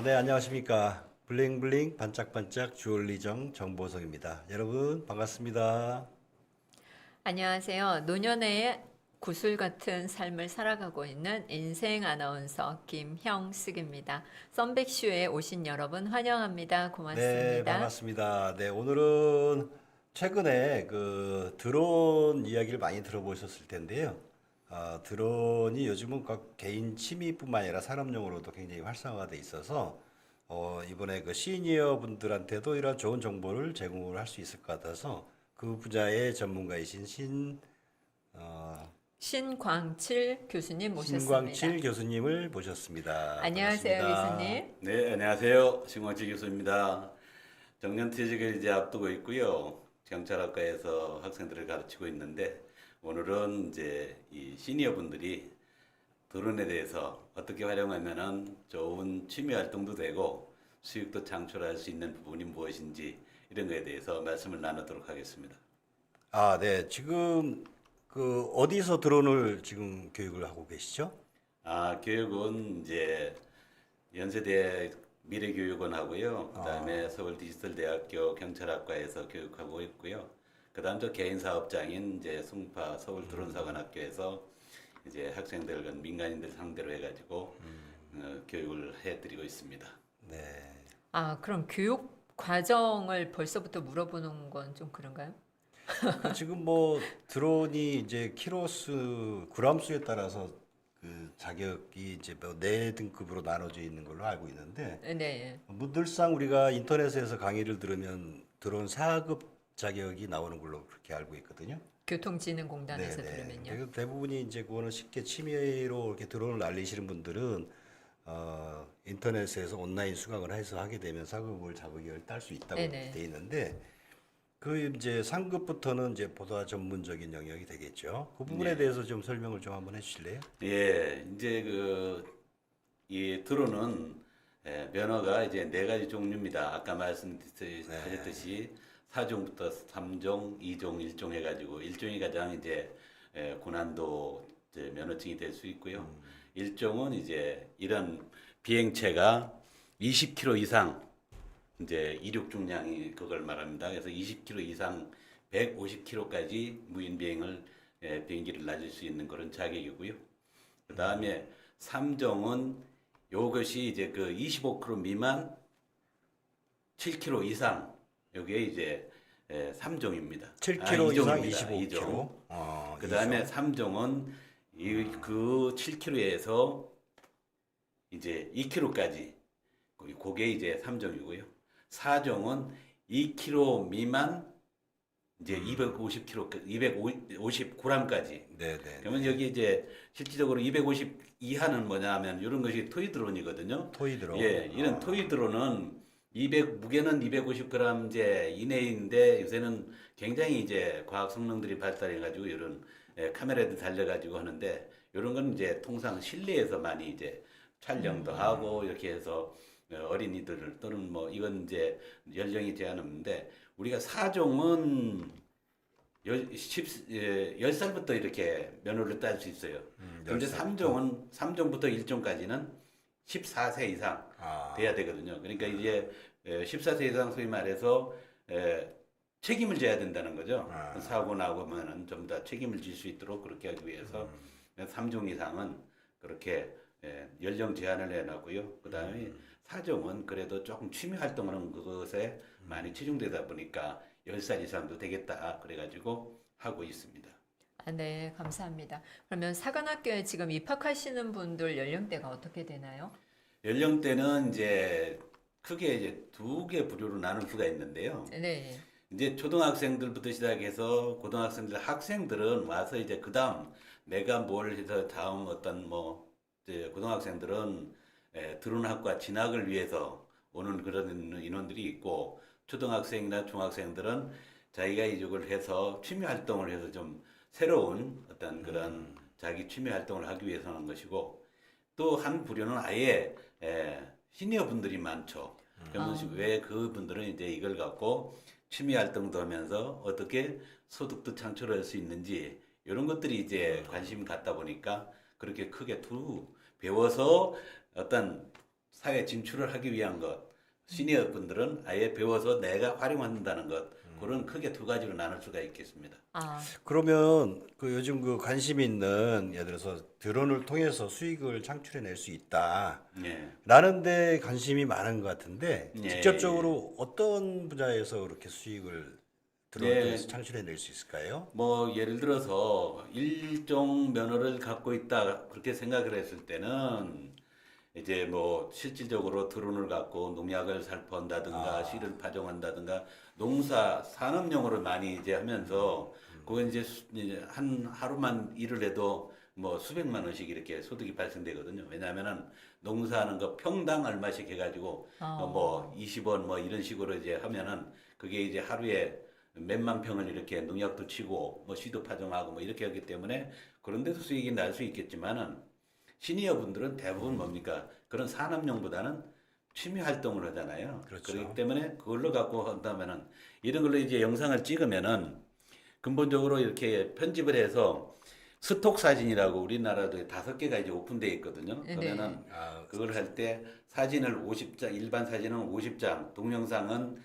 네, 안녕하십니까. 블링블링 반짝반짝 주얼리정 정보석입니다. 여러분, 반갑습니다. 안녕하세요. 노년의 구슬 같은 삶을 살아가고 있는 인생 아나운서 김형숙입니다. 썬백쇼에 오신 여러분 환영합니다. 네, 고맙습니다. 반갑습니다. 네, 오늘은 최근에 그 드론 이야기를 많이 들어보셨을 텐데요. 드론이 요즘은 각 개인 취미뿐만 아니라 산업용으로도 굉장히 활성화돼 있어서 이번에 그 시니어 분들한테도 이런 좋은 정보를 제공을 할 수 있을 것 같아서 그 분야의 전문가이신 어, 신광칠 교수님 모셨습니다. 신광칠 교수님을 모셨습니다. 안녕하세요, 반갑습니다. 교수님. 네, 안녕하세요. 신광지 교수입니다. 정년퇴직을 이제 앞두고 있고요. 경찰학과에서 학생들을 가르치고 있는데 오늘은 이제 이 시니어 분들이 드론에 대해서 어떻게 활용하면은 좋은 취미 활동도 되고 수익도 창출할 수 있는 부분이 무엇인지 이런 거에 대해서 말씀을 나누도록 하겠습니다. 네. 지금 그 어디서 드론을 지금 교육을 하고 계시죠? 교육은 이제 연세대 미래교육원하고요. 그다음에 서울 디지털대학교 경찰학과에서 교육하고 있고요. 그다음 저 개인 사업장인 이제 숭파 서울 드론사관학교에서 이제 학생들, 민간인들 상대로 해가지고 교육을 해드리고 있습니다. 네. 그럼 교육 과정을 벌써부터 물어보는 건 좀 그런가요? 지금 뭐 드론이 이제 키로수, 그람수에 따라서 그 자격이 이제 뭐 네 등급으로 나눠져 있는 걸로 알고 있는데 네. 뭐 늘상 우리가 인터넷에서 강의를 들으면 드론 4급 자격이 나오는 걸로 그렇게 알고 있거든요. 교통지능공단에서 네네. 들으면요. 근데 대부분이 이제 그거는 쉽게 취미로 이렇게 드론을 날리시는 분들은 인터넷에서 온라인 수강을 해서 하게 되면 사급을 자격을 딸 수 있다고 이렇게 네네. 돼 있는데 그 이제 상급부터는 이제 보다 전문적인 영역이 되겠죠. 그 부분에 네. 대해서 좀 설명을 좀 한번 해주실래요? 예, 이제 이 드론은 면허가 이제 네 가지 종류입니다. 아까 말씀하셨듯이 4종부터 3종, 2종, 1종 해가지고 1종이 가장 이제 고난도 이제 면허증이 될 수 있고요. 1종은 이제 이런 비행체가 20km 이상 이제 이륙 중량이 그걸 말합니다. 그래서 20km 이상 150km까지 무인 비행을 비행기를 날릴 수 있는 그런 자격이고요. 그 다음에 3종은 요것이 이제 그 25km 미만 7km 이상 요게 이제 3종입니다. 7km 이상 2종입니다. 25km. 그 다음에 3종은 그 7km에서 이제 2km까지 그게 이제 3종이고요. 4종은 2km 미만 이제 250g까지. 네네. 그러면 여기 이제 실질적으로 250 이하는 뭐냐면 이런 것이 토이 드론이거든요. 토이 드론. 예, 이런 토이 드론은 무게는 250g 이제 이내인데 요새는 굉장히 이제 과학 성능들이 발달해 가지고 이런 카메라도 달려 가지고 하는데 이런 건 이제 통상 실내에서 많이 이제 촬영도 하고 이렇게 해서 어린이들 또는 뭐 이건 이제 연령이 제한 없는데 우리가 4종은 10살부터 이렇게 면허를 딸 수 있어요. 그런데 3종부터 1종까지는 14세 이상 돼야 되거든요. 그러니까 이제 14세 이상 소위 말해서 책임을 져야 된다는 거죠. 사고 나고면은 좀 더 책임을 질 수 있도록 그렇게 하기 위해서 3종 이상은 그렇게 연령 제한을 해놨고요. 그 다음에 4종은 그래도 조금 취미 활동하는 그것에 많이 치중되다 보니까 10살 이상도 되겠다. 그래가지고 하고 있습니다. 네, 감사합니다. 그러면 사관학교에 지금 입학하시는 분들 연령대가 어떻게 되나요? 연령대는 이제 크게 이제 두 개 부류로 나눌 수가 있는데요. 네. 이제 초등학생들부터 시작해서 고등학생들, 학생들은 와서 이제 그 다음 내가 뭘 해서 다음 어떤 뭐 이제 고등학생들은 드론학과 진학을 위해서 오는 그런 인원들이 있고 초등학생이나 중학생들은 자기가 이쪽을 해서 취미 활동을 해서 좀 새로운 어떤 그런 자기 취미 활동을 하기 위해서 하는 것이고 또 한 부류는 아예 시니어 분들이 많죠. 그러면 왜 그분들은 이제 이걸 갖고 취미 활동도 하면서 어떻게 소득도 창출할 수 있는지 이런 것들이 이제 관심 갖다 보니까 그렇게 크게 배워서 어떤 사회 진출을 하기 위한 것, 시니어 분들은 아예 배워서 내가 활용한다는 것, 그런 크게 두 가지로 나눌 수가 있겠습니다. 아, 그러면 그 요즘 그 관심 있는 예를 들어서 드론을 통해서 수익을 창출해낼 수 있다. 예. 라는 데 관심이 많은 것 같은데 예, 직접적으로 어떤 분야에서 그렇게 수익을 드론을 예. 통해서 창출해낼 수 있을까요? 뭐 예를 들어서 일종 면허를 갖고 있다 그렇게 생각을 했을 때는 이제 뭐 실질적으로 드론을 갖고 농약을 살포한다든가 씨를 파종한다든가 농사 산업용으로 많이 이제 하면서 그건 이제 한 하루만 일을 해도 뭐 수백만 원씩 이렇게 소득이 발생되거든요. 왜냐하면은 농사하는 거 평당 얼마씩 해가지고 뭐 20원 뭐 이런 식으로 이제 하면은 그게 이제 하루에 몇만 평을 이렇게 농약도 치고 뭐 씨도 파종하고 뭐 이렇게 하기 때문에 그런 데서 수익이 날 수 있겠지만은 시니어 분들은 대부분 뭡니까? 그런 산업용보다는 취미 활동을 하잖아요. 그렇죠. 그렇기 때문에 그걸로 갖고 한다면은 이런 걸로 이제 영상을 찍으면은 근본적으로 이렇게 편집을 해서 스톡 사진이라고 우리나라도 5개가 이제 오픈되어 있거든요. 네. 그러면은 아, 그걸 할 때 사진을 50장, 일반 사진은 50장, 동영상은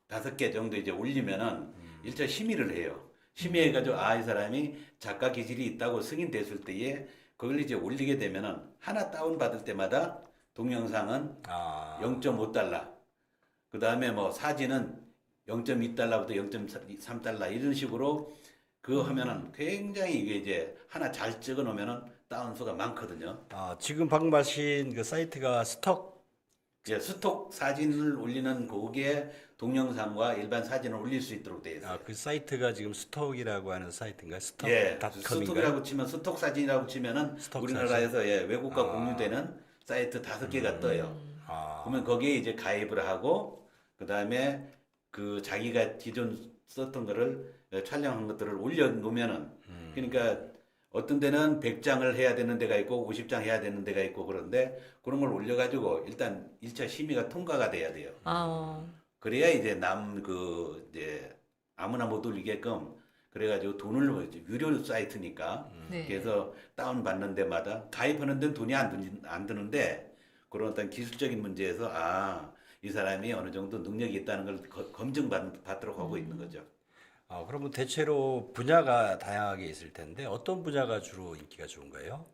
5개 정도 이제 올리면은 일차 심의를 해요. 심의해가지고 이 사람이 작가 기질이 있다고 승인됐을 때에 그걸 이제 올리게 되면은 하나 다운 받을 때마다 동영상은 아, 0.5달러, 그 다음에 뭐 사진은 0.2달러부터 0.3달러 이런 식으로 그거 하면은 굉장히 이게 이제 하나 잘 찍어 놓으면은 다운수가 많거든요. 지금 방금 하신 그 사이트가 스톡. 이제 스톡 사진을 올리는 거기에 동영상과 일반 사진을 올릴 수 있도록 되어 있어요. 그 사이트가 지금 스톡이라고 하는 사이트인가요? 예, 스톡닷컴인가요? 스톡이라고 치면 스톡 사진이라고 치면은 스톡 우리나라에서 예, 외국과 공유되는 사이트 5개가 떠요. 아, 그러면 거기에 이제 가입을 하고 그 다음에 그 자기가 기존 썼던 거를 촬영한 것들을 올려놓으면은 그러니까 어떤 데는 100장을 해야 되는 데가 있고 50장 해야 되는 데가 있고 그런데 그런 걸 올려가지고 일단 1차 심의가 통과가 돼야 돼요. 그래야 이제 이제 아무나 못 올리게끔 그래가지고 돈을 유료 사이트니까 네. 그래서 다운 받는 데마다 가입하는 데는 돈이 안 드는데 그런 어떤 기술적인 문제에서 이 사람이 어느 정도 능력이 있다는 걸 검증받도록 하고 있는 거죠. 그러면 대체로 분야가 다양하게 있을 텐데 어떤 분야가 주로 인기가 좋은가요?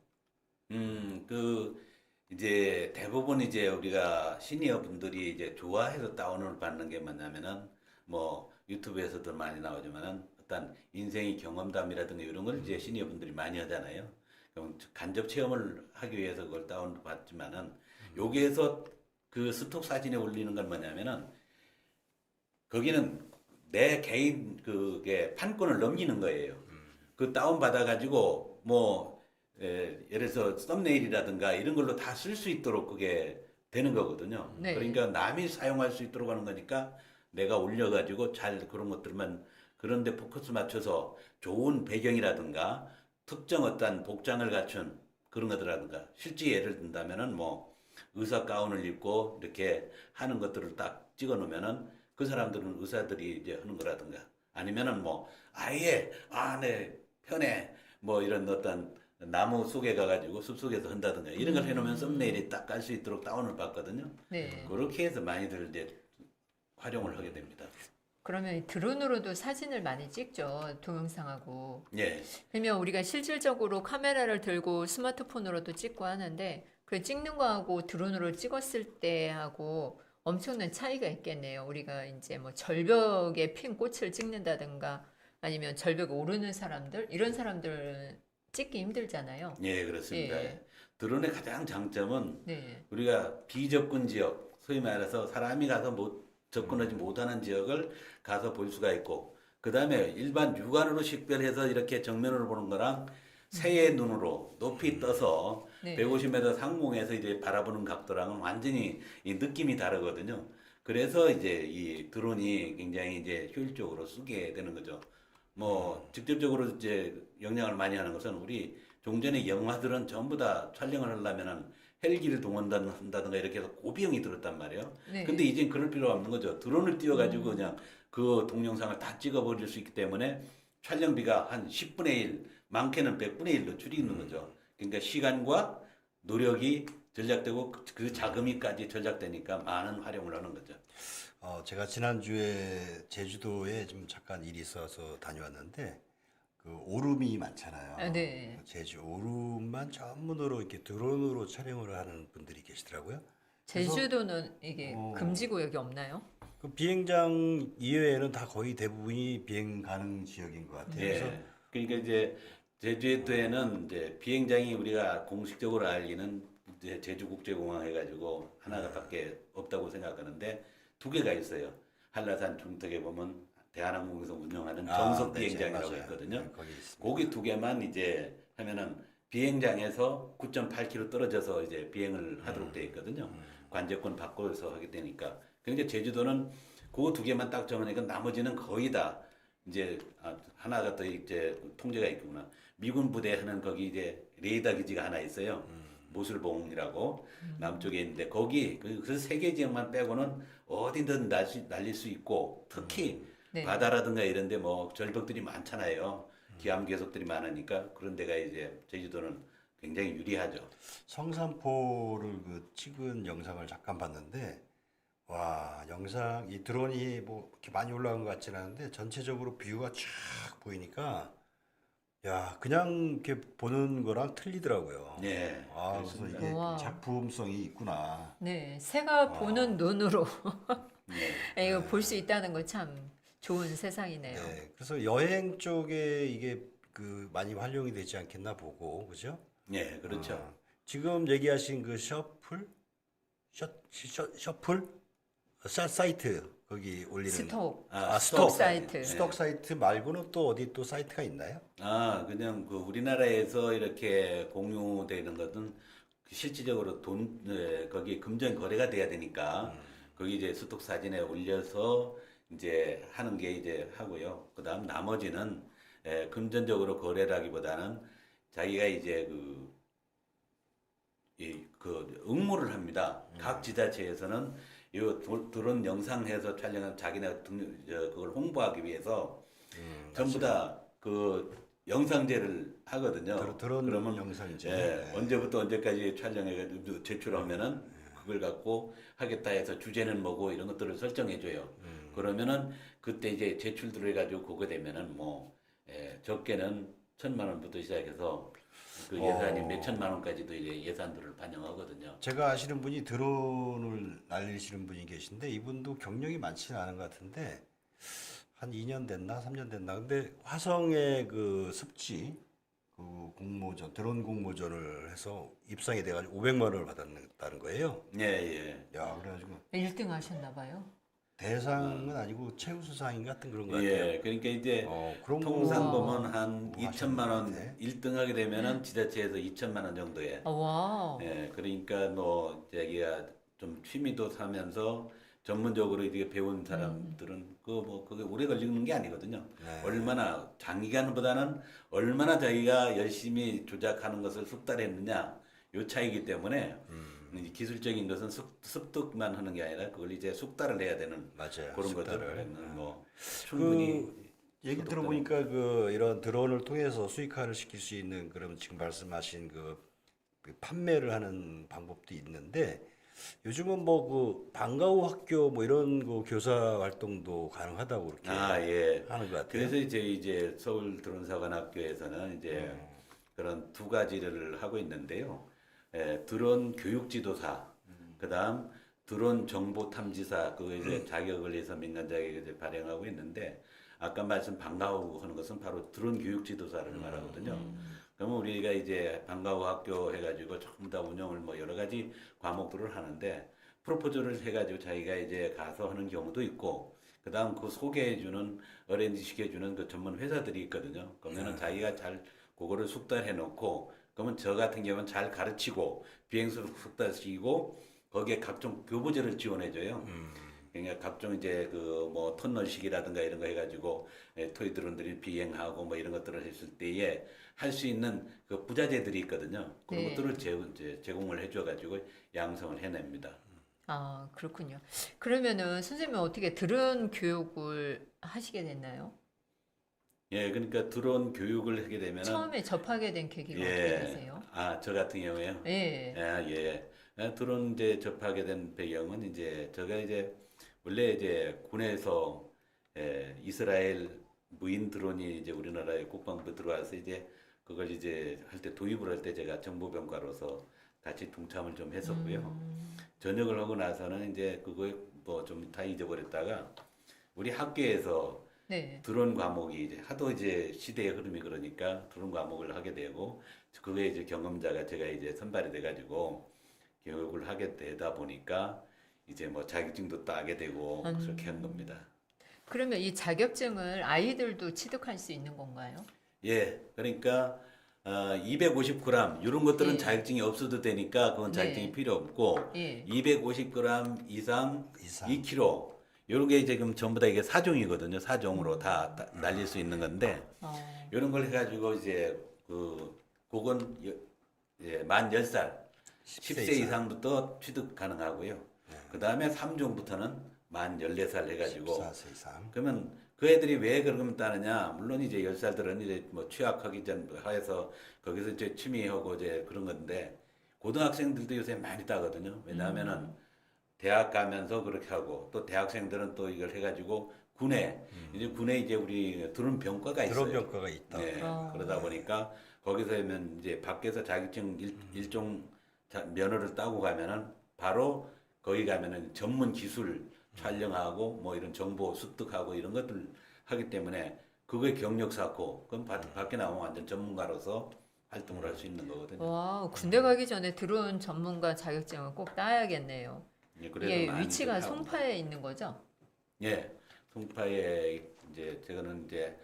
이제 대부분 이제 우리가 시니어 분들이 이제 좋아해서 다운을 받는 게 뭐냐면은 뭐 유튜브에서도 많이 나오지만은 어떤 인생의 경험담이라든가 이런 걸 이제 시니어 분들이 많이 하잖아요. 그럼 간접 체험을 하기 위해서 그걸 다운 받지만은 여기에서 그 스톡 사진에 올리는 건 뭐냐면은 거기는 내 개인 그게 판권을 넘기는 거예요. 그 다운 받아가지고 뭐 예를 들어서 썸네일이라든가 이런 걸로 다 쓸 수 있도록 그게 되는 거거든요. 네. 그러니까 남이 사용할 수 있도록 하는 거니까 내가 올려가지고 잘 그런 것들만 그런데 포커스 맞춰서 좋은 배경이라든가 특정 어떤 복장을 갖춘 그런 것들라든가 실제 예를 든다면은 뭐 의사 가운을 입고 이렇게 하는 것들을 딱 찍어 놓으면은 그 사람들은 의사들이 이제 하는 거라든가 아니면은 뭐 아예 네 편해 뭐 이런 어떤 나무 속에 가가지고 숲속에서 한다든가 이런 걸 해놓으면 썸네일이 딱 깔 수 있도록 다운을 받거든요. 네. 그렇게 해서 많이들 이제 활용을 하게 됩니다. 그러면 드론으로도 사진을 많이 찍죠. 동영상하고. 예. 그러면 우리가 실질적으로 카메라를 들고 스마트폰으로도 찍고 하는데 그 찍는 거하고 드론으로 찍었을 때하고 엄청난 차이가 있겠네요. 우리가 이제 뭐 절벽에 핀 꽃을 찍는다든가 아니면 절벽에 오르는 사람들 이런 사람들은 찍기 힘들잖아요. 예, 그렇습니다. 예. 드론의 가장 장점은 네. 우리가 비접근 지역, 소위 말해서 사람이 가서 접근하지 못하는 지역을 가서 볼 수가 있고, 그 다음에 일반 육안으로 식별해서 이렇게 정면으로 보는 거랑 새의 눈으로 높이 떠서 네. 150m 상공에서 이제 바라보는 각도랑은 완전히 이 느낌이 다르거든요. 그래서 이제 이 드론이 굉장히 이제 효율적으로 쓰게 되는 거죠. 뭐 직접적으로 이제 영향을 많이 하는 것은 우리 종전의 영화들은 전부 다 촬영을 하려면은 헬기를 동원한다든가 이렇게 해서 고비용이 들었단 말이에요. 네. 근데 이젠 그럴 필요가 없는 거죠. 드론을 띄워가지고 그냥 그 동영상을 다 찍어버릴 수 있기 때문에 촬영비가 한 10분의 1, 많게는 100분의 1로 줄이는 거죠. 그러니까 시간과 노력이 전략되고 그 자금이까지 전략되니까 많은 활용을 하는 거죠. 제가 지난주에 제주도에 좀 잠깐 일이 있어서 다녀왔는데 그 오름이 많잖아요. 아, 네. 제주 오름만 전문으로 이렇게 드론으로 촬영을 하는 분들이 계시더라고요. 그래서 제주도는 이게 어. 금지 구역이 없나요? 그 비행장 이외에는 다 거의 대부분이 비행 가능 지역인 것 같아요. 그래서 예. 그러니까 이제 제주도에는 이제 비행장이 우리가 공식적으로 알기는 이제 제주국제공항 해가지고 하나밖에 없다고 생각하는데 두 개가 있어요. 한라산 중턱에 보면 대한항공에서 운영하는 정석 네, 비행장이라고 맞아요. 있거든요. 네, 거기 있습니다. 거기 두 개만 이제 하면은 비행장에서 9.8km 떨어져서 이제 비행을 하도록 되어 있거든요. 관제권 바꿔서 하게 되니까. 그러니까 제주도는 그 두 개만 딱 정하니까 나머지는 거의 다 이제 하나가 더 이제 통제가 있구나. 미군 부대 하는 거기 이제 레이더 기지가 하나 있어요. 모술봉이라고 남쪽에 있는데 거기 그 세 개 지역만 빼고는 어디든 날릴 수 있고 특히 네. 바다라든가 이런데 뭐 절벽들이 많잖아요. 기암 괴석들이 많으니까 그런 데가 이제 제주도는 굉장히 유리하죠. 성산포를 그 찍은 영상을 잠깐 봤는데 와 영상 이 드론이 뭐 이렇게 많이 올라온 것 같지는 않은데 전체적으로 뷰가 쫙 보이니까 야 그냥 이렇게 보는 거랑 틀리더라고요. 네, 그래서 그렇습니다. 이게 우와. 작품성이 있구나. 네, 새가 보는 눈으로 네. 이거 볼 수 있다는 거 참 좋은 세상이네요. 네, 그래서 여행 쪽에 이게 그 많이 활용이 되지 않겠나 보고 그죠? 네, 그렇죠. 지금 얘기하신 그 셔플 사이트 거기 올리는 스톡, 스톡 사이트. 스톡 사이트 말고는 또 어디 또 사이트가 있나요? 그냥 그 우리나라에서 이렇게 공유되는 것은 그 실질적으로 거기 금전 거래가 돼야 되니까 거기 이제 스톡 사진에 올려서 이제 하는 게 이제 하고요. 그다음 나머지는 금전적으로 거래라기보다는 자기가 이제 그 응모를 합니다. 각 지자체에서는 이 드론 영상해서 촬영한 자기네 그걸 홍보하기 위해서 전부 다 그 영상제를 하거든요. 드론 그러면 영상제. 언제부터 언제까지 촬영해가지고 제출하면은 그걸 갖고 하겠다 해서 주제는 뭐고 이런 것들을 설정해줘요. 그러면은 그때 이제 제출 들어가지고 그거 되면은 뭐 적게는 1,000만 원부터 시작해서 그 예산이 몇 천만 원까지도 이제 예산들을 반영하거든요. 제가 아시는 분이 드론을 날리시는 분이 계신데 이분도 경력이 많지는 않은 것 같은데 한 2년 됐나 3년 됐나 근데 화성의 그 습지 그 공모전 드론 공모전을 해서 입상이 돼가지고 500만 원을 받았다는 거예요. 예, 예. 야 그래가지고 1등 하셨나 봐요. 대상은 아니고 최우수상 같은 그런 거 같아요. 예, 그러니까 이제 그런 통상 거 보면 한 뭐 2천만 원 하셨는데. 1등 하게 되면은 지자체에서 2천만 원 정도에 와. 예, 그러니까 뭐 자기가 좀 취미도 사면서 전문적으로 이렇게 배운 사람들은 그게 오래 걸리는 게 아니거든요. 네. 얼마나 장기간보다는 얼마나 자기가 열심히 조작하는 것을 숙달했느냐 요 차이기 때문에 이 기술적인 것은 습득만 하는 게 아니라 그걸 이제 숙달을 해야 되는 맞아요. 그런 숙달을. 것들은 뭐 충분히 얘기 소득되는- 들어보니까 그 이런 드론을 통해서 수익화를 시킬 수 있는 그런 지금 말씀하신 그 판매를 하는 방법도 있는데 요즘은 뭐 그 방과 후 학교 뭐 이런 그 교사 활동도 가능하다고 그렇게 예. 하는 것 같아요. 그래서 이제 서울 드론사관학교에서는 이제 그런 두 가지를 하고 있는데요. 드론 교육 지도사, 그다음 드론 정보 탐지사 그 이제 자격을 해서 민간 자격을 이제 발행하고 있는데 아까 말씀 방과 후 하는 것은 바로 드론 교육 지도사를 말하거든요. 그러면 우리가 이제 방과 후 학교 해가지고 전부 다 운영을 뭐 여러 가지 과목들을 하는데 프로포즈를 해가지고 자기가 이제 가서 하는 경우도 있고 그다음 그 소개해주는 어레인지 시켜주는 그 전문 회사들이 있거든요. 그러면은 자기가 잘 그거를 숙달해 놓고 그러면 저 같은 경우는 잘 가르치고 비행수를 숙달시키고 거기에 각종 교보제를 지원해줘요. 그러니까 각종 이제 그 뭐 터널식이라든가 이런 거 해가지고 토이 드론들이 비행하고 뭐 이런 것들을 했을 때에 할 수 있는 그 부자재들이 있거든요. 그런 네. 것들을 제공을 해줘가지고 양성을 해냅니다. 아, 그렇군요. 그러면은 선생님은 어떻게 드론 교육을 하시게 됐나요? 예, 그러니까 드론 교육을 하게 되면은 처음에 접하게 된 계기가 어떻게 되세요? 저 같은 경우에요. 예. 예. 드론 이제 접하게 된 배경은 이제 제가 이제 원래 이제 군에서 이스라엘 무인 드론이 이제 우리나라에 국방부 들어와서 이제 그걸 이제 할 때 도입을 할 때 제가 정보병과로서 같이 동참을 좀 했었고요. 전역을 하고 나서는 이제 그거 뭐 좀 다 잊어버렸다가 우리 학교에서 네. 드론 과목이 이제 하도 이제 시대의 흐름이 그러니까 드론 과목을 하게 되고 그게 이제 경험자가 제가 이제 선발이 돼가지고 교육을 하게 되다 보니까 이제 뭐 자격증도 따게 되고 그렇게 한 겁니다. 그러면 이 자격증을 아이들도 취득할 수 있는 건가요? 예, 그러니까 250g 이런 것들은 예. 자격증이 없어도 되니까 그건 자격증이 네. 필요 없고 예. 250g 이상 이상. 2kg 이런 게 지금 전부 다 이게 사종이거든요. 사종으로 다 날릴 수 있는 건데 어. 이런 걸 해가지고 이제 그건 만 10살 10세 이상부터 취득 가능하고요. 그 다음에 3종부터는 만 14살 해가지고 14세 이상. 그러면 그 애들이 왜 그러면 따느냐? 물론 이제 10살들은 이제 뭐 취학하기 전 하에서 거기서 이제 취미하고 이제 그런 건데 고등학생들도 요새 많이 따거든요. 왜냐하면은 대학 가면서 그렇게 하고 또 대학생들은 또 이걸 해가지고 군에 이제 우리 드론 병과가 있어요. 드론 병과가 있다. 네, 아. 그러다 보니까 거기서 하면 이제 밖에서 자격증 일종 면허를 따고 가면은 바로 거기 가면은 전문 기술 촬영하고 뭐 이런 정보 습득하고 이런 것들 하기 때문에 그거에 경력 쌓고 그럼 밖에 나오면 완전 전문가로서 활동을 할 수 있는 거거든요. 와, 군대 가기 전에 드론 전문가 자격증을 꼭 따야겠네요. 예, 그래서 이게 많이들 위치가 하고. 송파에 있는 거죠? 예, 송파에 이제 저거는 이제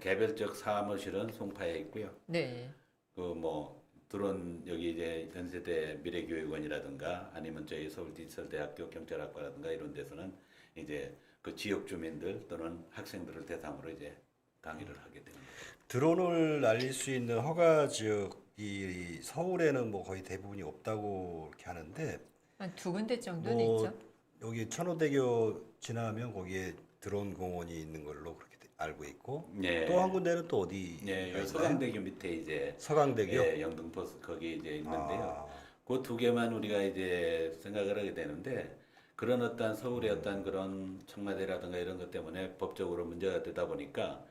개별적 사무실은 송파에 있고요. 네. 그 뭐 드론 여기 이제 연세대 미래교육원이라든가 아니면 저희 서울디지털대학교 경찰학과라든가 이런 데서는 이제 그 지역 주민들 또는 학생들을 대상으로 이제 강의를 하게 되는 거죠. 드론을 날릴 수 있는 허가 지역이 서울에는 뭐 거의 대부분이 없다고 이렇게 하는데 한 두 군데 정도는 뭐 있죠. 여기 천호대교 지나면 거기에 드론 공원이 있는 걸로 그렇게 알고 있고 예. 또 한 군데는 또 어디가 예, 있나요? 서강대교 밑에 이제 서강대교. 예, 영등포 거기 이제 있는데요. 아, 그 두 개만 우리가 이제 생각을 하게 되는데 그런 어떤 서울의 어떤 그런 청와대라든가 이런 것 때문에 법적으로 문제가 되다 보니까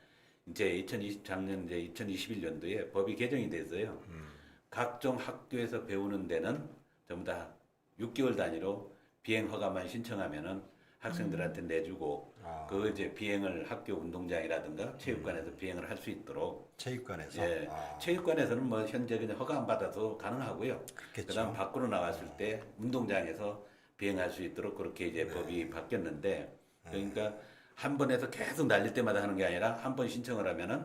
이제 작년 이제 2021년도에 법이 개정이 됐어요. 각종 학교에서 배우는 데는 전부 다 6개월 단위로 비행 허가만 신청하면은 학생들한테 내주고 아. 그 이제 비행을 학교 운동장이라든가 체육관에서 비행을 할 수 있도록 체육관에서. 예, 아, 체육관에서는 뭐 현재 그냥 허가 안 받아도 가능하고요. 그렇겠죠. 그다음 밖으로 나왔을 때 운동장에서 비행할 수 있도록 그렇게 이제 법이 바뀌었는데 그러니까 한 번에서 계속 날릴 때마다 하는 게 아니라 한 번 신청을 하면은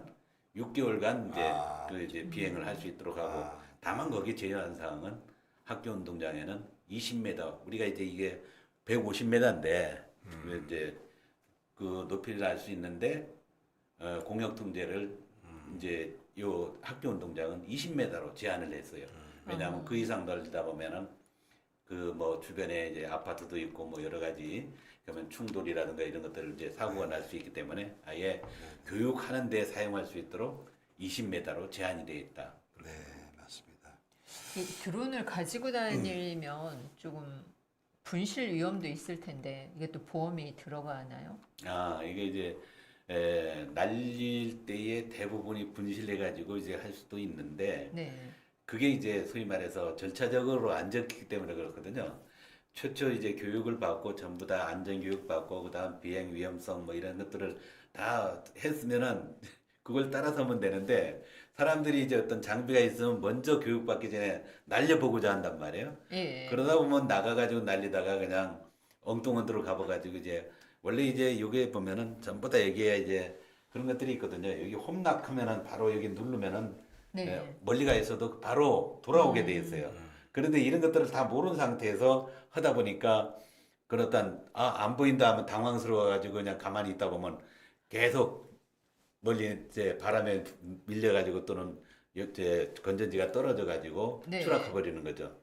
6개월간 이제 그 이제 비행을 할 수 있도록 하고 다만 거기 제한 사항은 학교 운동장에는 20m 우리가 이제 이게 150m인데 이제 그 높이를 알 수 있는데 공역 통제를 이제 요 학교 운동장은 20m로 제한을 했어요. 왜냐하면 그 이상 넓다 보면은 그 뭐 주변에 이제 아파트도 있고 뭐 여러 가지 그러면 충돌이라든가 이런 것들을 이제 사고가 날 수 있기 때문에 아예 교육하는 데 사용할 수 있도록 20m로 제한이 되어 있다. 네, 맞습니다. 이 드론을 가지고 다니면 조금 분실 위험도 있을 텐데 이게 또 보험이 들어가나요? 이게 이제 날릴 때에 대부분이 분실해 가지고 이제 할 수도 있는데 네. 그게 이제 소위 말해서 절차적으로 안 적히기 때문에 그렇거든요. 최초 이제 교육을 받고 전부 다 안전 교육 받고 그다음 비행 위험성 뭐 이런 것들을 다 했으면은 그걸 따라서 하면 되는데 사람들이 이제 어떤 장비가 있으면 먼저 교육받기 전에 날려보고자 한단 말이에요. 예. 그러다 보면 나가가지고 날리다가 그냥 엉뚱한 데로 가봐가지고 이제 원래 이제 여기에 보면은 전부 다 여기에 이제 그런 것들이 있거든요. 여기 홈락하면은 바로 여기 누르면은 네. 멀리 가 있어도 바로 돌아오게 돼 있어요. 그런데 이런 것들을 다 모르는 상태에서 하다 보니까 그렇단 안 보인다 하면 당황스러워가지고 그냥 가만히 있다 보면 계속 멀리 이제 바람에 밀려가지고 또는 이제 건전지가 떨어져가지고 네. 추락해 버리는 거죠.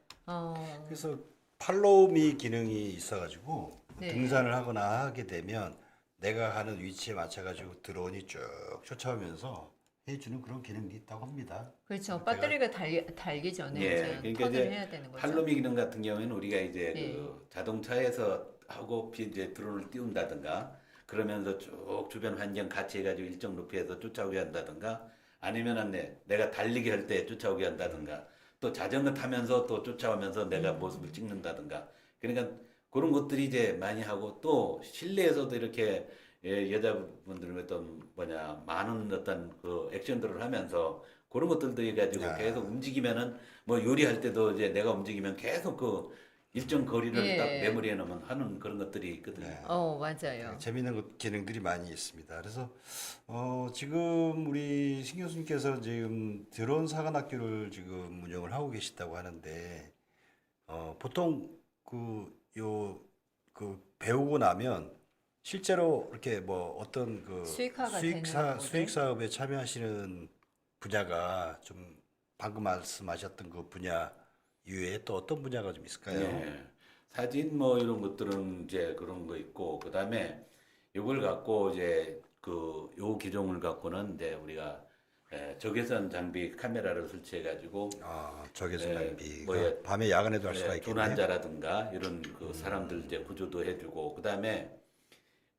그래서 팔로우미 기능이 있어가지고 네. 등산을 하거나 하게 되면 내가 가는 위치에 맞춰가지고 드론이 쭉 쫓아오면서 해주는 그런 기능이 있다고 합니다. 그렇죠. 제가- 배터리가 달기 전에 예, 이제 그러니까 턴을 이제 해야 되는 거죠. 팔로미 기능 같은 경우에는 우리가 이제 네. 그 자동차에서 하고 이제 드론을 띄운다든가 그러면서 쭉 주변 환경 같이 해가지고 일정 높이에서 쫓아오게 한다든가 아니면은 내가 달리기 할 때 쫓아오게 한다든가 또 자전거 타면서 또 쫓아오면서 내가 모습을 찍는다든가 그러니까 그런 것들이 이제 많이 하고 또 실내에서도 이렇게 여자분들은 어떤 많은 어떤 그 액션들을 하면서 그런 것들도 해가지고 야. 계속 움직이면은 뭐 요리할 때도 이제 내가 움직이면 계속 그 일정 거리를 예. 딱 메모리해 놓으면 하는 그런 것들이 있거든요. 네. 맞아요. 재미있는 기능들이 많이 있습니다. 그래서 지금 우리 신 교수님께서 지금 드론 사관학교를 지금 운영을 하고 계시다고 하는데 보통 그 배우고 나면 실제로 이렇게 뭐 어떤 그 수익화가 되는 모델? 수익 사업에 참여하시는 분야가 좀 방금 말씀하셨던 그 분야 이외에 또 어떤 분야가 좀 있을까요? 예. 사진 뭐 이런 것들은 이제 그런 거 있고 그다음에 이걸 갖고 이제 그 요 기종을 갖고는 이제 우리가 적외선 장비 카메라를 설치해 가지고 적외선 예, 장비가 뭐야, 밤에 야간에도 할 수가 있겠네요. dun환자라든가 이런 그 사람들 이제 구조도 해주고 그다음에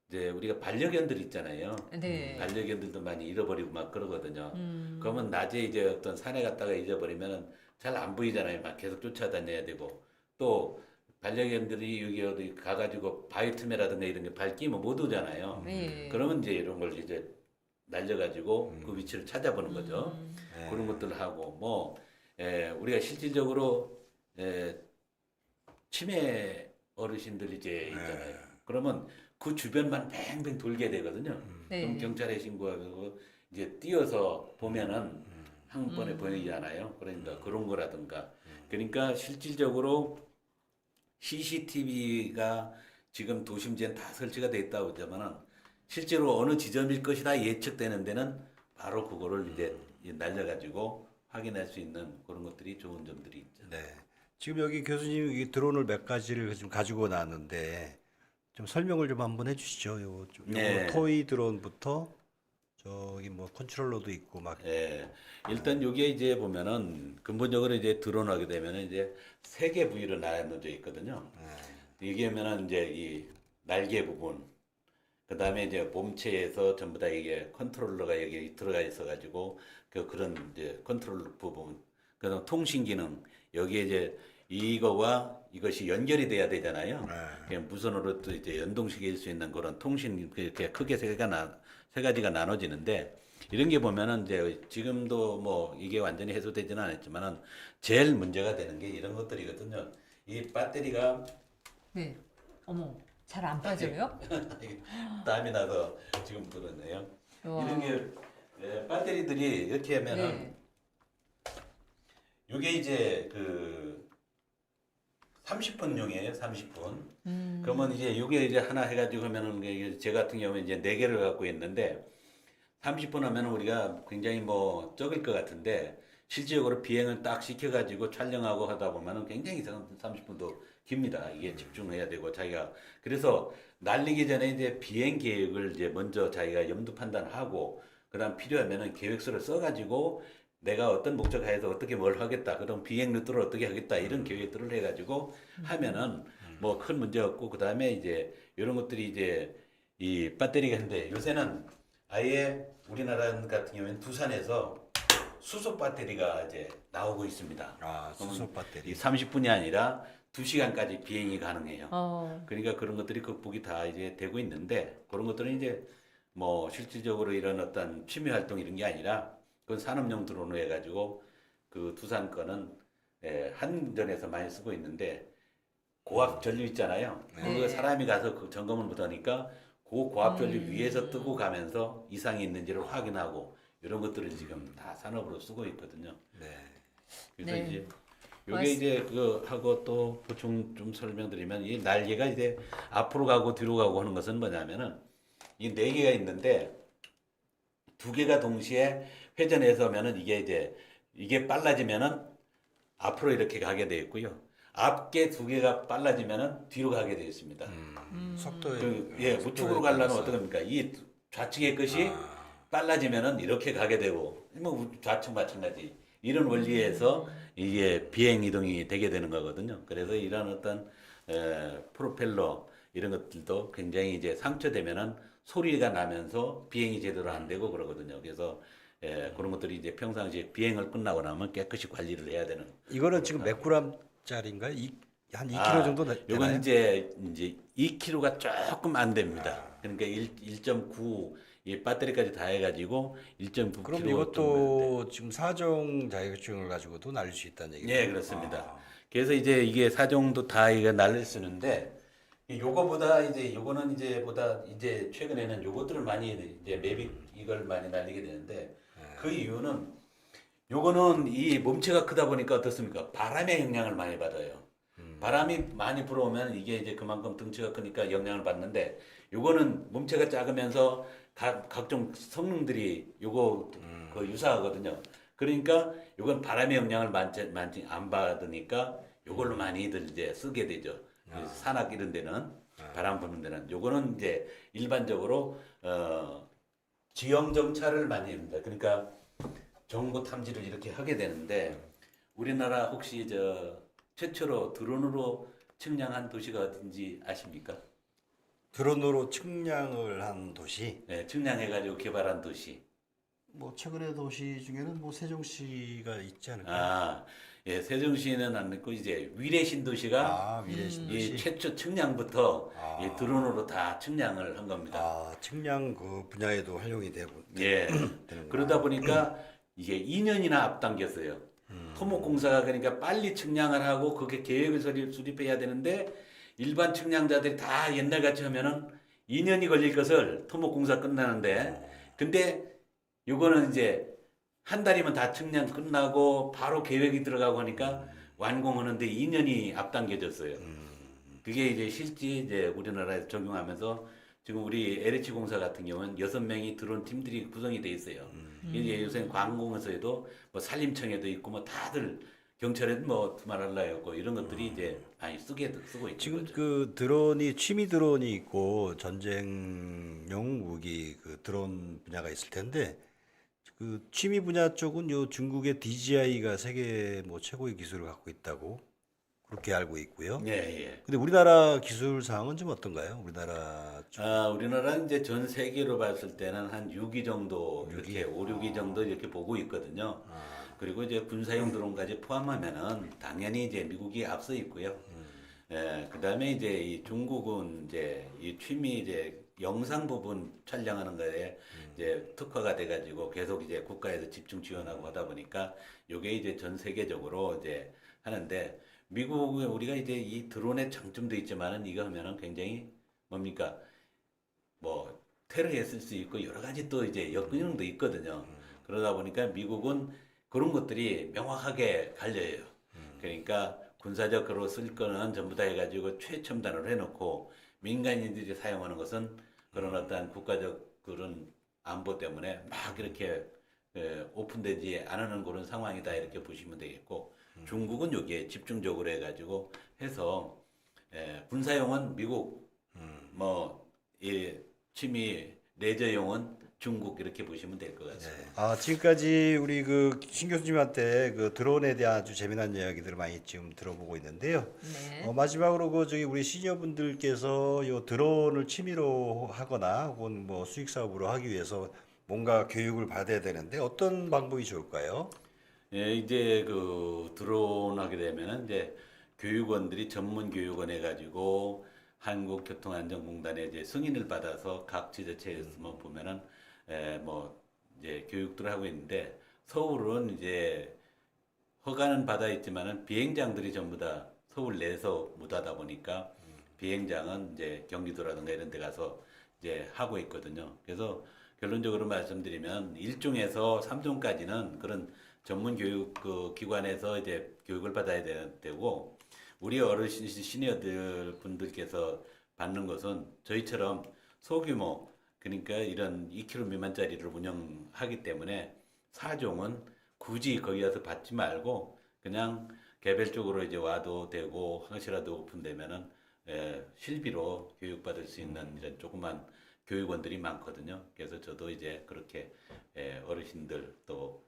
이제 우리가 반려견들 있잖아요. 네. 반려견들도 많이 잃어버리고 막 그러거든요. 그러면 낮에 이제 어떤 산에 갔다가 잊어버리면은 잘 안 보이잖아요. 막 계속 쫓아다녀야 되고 또 반려견들이 여기 어디 가가지고 바위 틈에라든가 이런 게 밟히면 못 오잖아요. 네. 그러면 이제 이런 걸 이제 날려가지고 그 위치를 찾아보는 거죠. 네. 그런 것들을 하고 뭐 우리가 실질적으로 치매 어르신들 이제 있잖아요. 그러면 그 주변만 뱅뱅 돌게 되거든요. 네. 그럼 경찰에 신고하고 이제 뛰어서 보면은 한 번에 보이잖아요. 그러니까 그런 거라든가. 그러니까 실질적으로 CCTV가 지금 도심지엔 다 설치가 돼 있다고 하지만은 실제로 어느 지점일 것이다 예측되는 데는 바로 그거를 이제 날려가지고 확인할 수 있는 그런 것들이 좋은 점들이 있죠. 네. 지금 여기 교수님 이 드론을 몇 가지를 지금 가지고 나왔는데 좀 설명을 좀 한번 해주시죠. 요거 네. 토이 드론부터 저기 뭐 컨트롤러도 있고 막. 예. 일단 여기에 이제 보면은 근본적으로 이제 드론하게 되면은 이제 세 개 부위로 나눠져 있거든요. 이게 하면은 이제 이 날개 부분, 그 다음에 이제 몸체에서 전부 다 이게 컨트롤러가 여기 들어가 있어가지고 그런 이제 컨트롤러 부분, 그다음 통신 기능 여기에 이제 이거와 이것이 연결이 돼야 되잖아요. 그냥 무선으로 또 이제 연동시킬 수 있는 그런 통신 이렇게 크게 세 가지가 나눠지는데 이런 게 보면은 이제 지금도 뭐 이게 완전히 해소되지는 않았지만은 제일 문제가 되는 게 이런 것들이거든요. 이 배터리가 네. 어머, 잘 안 빠져요? 땀이 나서 지금 그러네요. 와. 이런 게 배터리들이 이렇게 하면은 네. 이게 이제 그 30분용이에요. 30분. 그러면 이제 이게 이제 하나 해가지고 하면은 이게 제 같은 경우에 이제 4개를 갖고 있는데 30분 하면은 우리가 굉장히 뭐 적을 것 같은데 실질적으로 비행을 딱 시켜가지고 촬영하고 하다 보면은 굉장히 30분도 깁니다. 이게 집중해야 되고 자기가 그래서 날리기 전에 이제 비행 계획을 이제 먼저 자기가 염두 판단하고 그다음 필요하면은 계획서를 써가지고 내가 어떤 목적하에서 어떻게 뭘 하겠다. 그럼 비행 루트를 어떻게 하겠다. 이런 계획들을 해가지고 하면은 뭐 큰 문제 없고 그다음에 이제 이런 것들이 이제 이 배터리가 있는데 요새는 아예 우리나라 같은 경우에는 두산에서 수소 배터리가 이제 나오고 있습니다. 수소 이 배터리. 30분이 아니라 2시간까지 비행이 가능해요. 어. 그러니까 그런 것들이 극복이 다 이제 되고 있는데 그런 것들은 이제 뭐 실질적으로 이런 어떤 취미 활동 이런 게 아니라 그건 산업용 드론으로 해가지고 그 두산 거는 한전에서 많이 쓰고 있는데 고압 전류 있잖아요. 네. 그거 사람이 가서 그 점검을 못하니까 그 고압 전류 위에서 뜨고 가면서 이상이 있는지를 확인하고 이런 것들을 지금 다 산업으로 쓰고 있거든요. 네. 그래서 네. 이제 요게 이제 그 하고 또 보충 좀 설명드리면 이 날개가 이제 앞으로 가고 뒤로 가고 하는 것은 뭐냐면은 이 4개가 있는데 2개가 동시에 회전해서 하면은 이게 빨라지면은 앞으로 이렇게 가게 되어 있고요. 앞게 2개가 빨라지면은 뒤로 가게 되어 있습니다. 속도에 우측으로 가려면 어떻게 합니까? 이 좌측의 것이 빨라지면은 이렇게 가게 되고 뭐 좌측 마찬가지 이런 원리에서 이게 비행 이동이 되게 되는 거거든요. 그래서 이런 어떤 프로펠러 이런 것들도 굉장히 이제 상처되면은 소리가 나면서 비행이 제대로 안 되고 그러거든요. 그래서 그런 것들이 이제 평상시에 비행을 끝나고 나면 깨끗이 관리를 해야 되는. 이거는 지금 몇 g짜리인가요? 한 2kg 아, 정도 요건 되나요? 이제 2kg가 조금 안 됩니다. 그러니까 1.9 이 배터리까지 다 해가지고 1.9kg 그럼 정도 이것도 지금 4종 자격증을 가지고도 날릴 수 있다는 얘기죠? 예, 그렇습니다. 그래서 이제 이게 사정도 다 이거 날릴 수 있는데 요거보다 이제 요거는 이제 보다 이제 최근에는 요것들을 많이 이제 매빅 이걸 많이 날리게 되는데 그 이유는 요거는 이 몸체가 크다 보니까 어떻습니까? 바람의 영향을 많이 받아요. 바람이 많이 불어오면 이게 이제 그만큼 덩치가 크니까 영향을 받는데 요거는 몸체가 작으면서 각종 성능들이 요거 그 유사하거든요. 그러니까 요건 바람의 영향을 많이 안 받으니까 요걸로 많이들 이제 쓰게 되죠. 그래서 산악 이런 데는 바람 부는 데는 요거는 이제 일반적으로 지형 정찰을 많이 합니다. 그러니까 정보 탐지를 이렇게 하게 되는데 우리나라 혹시 최초로 드론으로 측량한 도시가 어딘지 아십니까? 드론으로 측량을 한 도시? 네, 측량해가지고 개발한 도시. 뭐 최근의 도시 중에는 뭐 세종시가 있지 않을까요? 아, 예, 세종시는 안 있고 이제 위례 신도시가 위례 이 신도시. 최초 측량부터 이 드론으로 다 측량을 한 겁니다. 측량 그 분야에도 활용이 되고 예. 되는구나. 그러다 보니까 이게 2년이나 앞당겼어요. 토목공사가 그러니까 빨리 측량을 하고 그게 계획을 수립해야 되는데 일반 측량자들이 다 옛날같이 하면은 2년이 걸릴 것을 토목공사 끝나는데 근데 요거는 이제 한 달이면 다 측량 끝나고 바로 계획이 들어가고 하니까 완공하는데 2년이 앞당겨졌어요. 그게 이제 실제 이제 우리나라에서 적용하면서 지금 우리 LH 공사 같은 경우는 6명이 드론 팀들이 구성이 돼 있어요. 이제 요새 관공서에도 뭐 산림청에도 있고 뭐 다들 경찰에도 뭐 말할 나위 없고 이런 것들이 이제 많이 쓰고 있는 지금 거죠. 그 드론이 취미 드론이 있고 전쟁용 무기 그 드론 분야가 있을 텐데 그 취미 분야 쪽은 요 중국의 DJI가 세계 뭐 최고의 기술을 갖고 있다고 그렇게 알고 있고요. 예, 예. 근데 우리나라 기술 상황은 좀 어떤가요? 우리나라 쪽. 우리나라는 이제 전 세계로 봤을 때는 한 6위 정도 이렇게 5, 6위 정도 이렇게 보고 있거든요. 그리고 이제 군사용 드론까지 포함하면은 당연히 이제 미국이 앞서 있고요. 그다음에 이제 이 중국은 이제 이 취미 이제 영상 부분 촬영하는 거에 이제 특화가 돼가지고 계속 이제 국가에서 집중 지원하고 하다 보니까 요게 이제 전 세계적으로 이제 하는데 미국은 우리가 이제 이 드론의 장점도 있지만은 이거 하면은 굉장히 뭡니까 뭐 테러에 쓸 수 있고 여러 가지 또 이제 역균형도 있거든요. 그러다 보니까 미국은 그런 것들이 명확하게 갈려요. 그러니까 군사적으로 쓸 거는 전부 다 해가지고 최첨단으로 해놓고 민간인들이 사용하는 것은 그런 어떤 국가적 그런 안보 때문에 막 이렇게 오픈되지 않은 그런 상황이다 이렇게 보시면 되겠고 중국은 여기에 집중적으로 해가지고 해서 군사용은 미국 뭐이 취미 레저용은 중국 이렇게 보시면 될 것 같습니다. 지금까지 우리 그 신 교수님한테 그 드론에 대한 아주 재미난 이야기들을 많이 지금 들어보고 있는데요. 네. 마지막으로 그 저기 우리 시니어분들께서 요 드론을 취미로 하거나 혹은 뭐 수익 사업으로 하기 위해서 뭔가 교육을 받아야 되는데 어떤 방법이 좋을까요? 예, 이제 그 드론 하게 되면은 이제 교육원들이 전문 교육원 해가지고 한국교통안전공단에 이제 승인을 받아서 각 지자체에서 뭐 보면은 뭐 이제 교육들을 하고 있는데 서울은 이제 허가는 받아 있지만은 비행장들이 전부 다 서울 내에서 못하다 보니까 비행장은 이제 경기도라든가 이런 데 가서 이제 하고 있거든요. 그래서 결론적으로 말씀드리면 1종에서 3종까지는 그런 전문 교육 그 기관에서 이제 교육을 받아야 되고 우리 어르신 시니어들 분들께서 받는 것은 저희처럼 소규모 그러니까 이런 2kg 미만짜리를 운영하기 때문에 4종은 굳이 거기 가서 받지 말고 그냥 개별적으로 이제 와도 되고 항시라도 오픈되면은 실비로 교육받을 수 있는 이런 조그만 교육원들이 많거든요. 그래서 저도 이제 그렇게 어르신들 또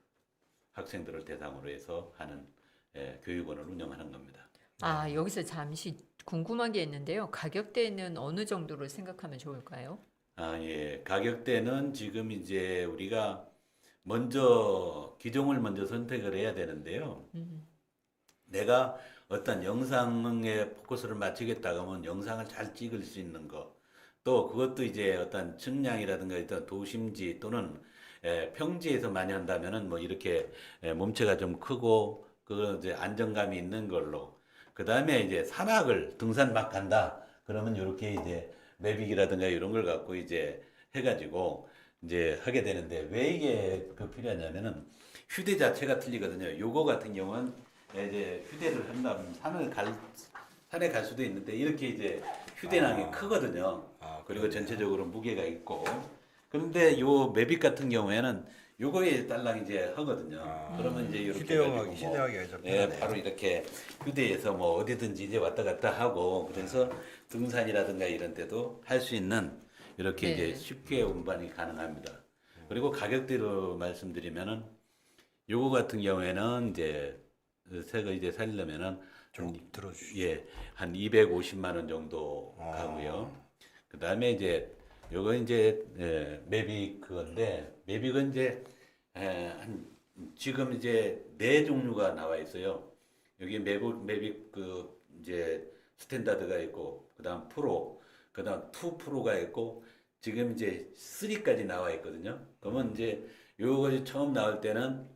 학생들을 대상으로 해서 하는 교육원을 운영하는 겁니다. 아, 여기서 잠시 궁금한 게 있는데요. 가격대는 어느 정도로 생각하면 좋을까요? 아, 예. 가격대는 지금 이제 우리가 먼저 기종을 먼저 선택을 해야 되는데요. 내가 어떤 영상에 포커스를 맞추겠다 하면 영상을 잘 찍을 수 있는 거, 또 그것도 이제 어떤 측량이라든가 어떤 도심지 또는 평지에서 많이 한다면은 뭐 이렇게 몸체가 좀 크고 그 이제 안정감이 있는 걸로. 그 다음에 이제 산악을 등산 막 간다. 그러면 이렇게 이제 매빅이라든가 이런 걸 갖고 이제 해가지고 이제 하게 되는데 왜 이게 그 필요하냐면은 휴대 자체가 틀리거든요. 요거 같은 경우는 이제 휴대를 한다면 산에 갈 수도 있는데 이렇게 이제 휴대량이 크거든요. 그리고 그러네요. 전체적으로 무게가 있고. 그런데 요 매빅 같은 경우에는 요거에 딸랑 이제 하거든요. 그러면 이제 이렇게 해가지고 휴대하기가 좀 예, 편하네요. 바로 이렇게 휴대해서 뭐 어디든지 이제 왔다 갔다 하고 그래서 등산이라든가 이런 데도 할 수 있는 이렇게 네. 이제 쉽게 운반이 가능합니다. 그리고 가격대로 말씀드리면은 요거 같은 경우에는 이제 새거 이제 살려면은 좀 들어주시죠. 예, 한 250만 원 정도 가고요. 그 다음에 이제 요거 이제 매빅 그건데 매빅은 이제 한 지금 이제 네 종류가 나와 있어요. 여기 매빅 그 이제 스탠다드가 있고 그다음 프로, 그다음 2 프로가 있고 지금 이제 3까지 나와 있거든요. 그러면 이제 요것이 처음 나올 때는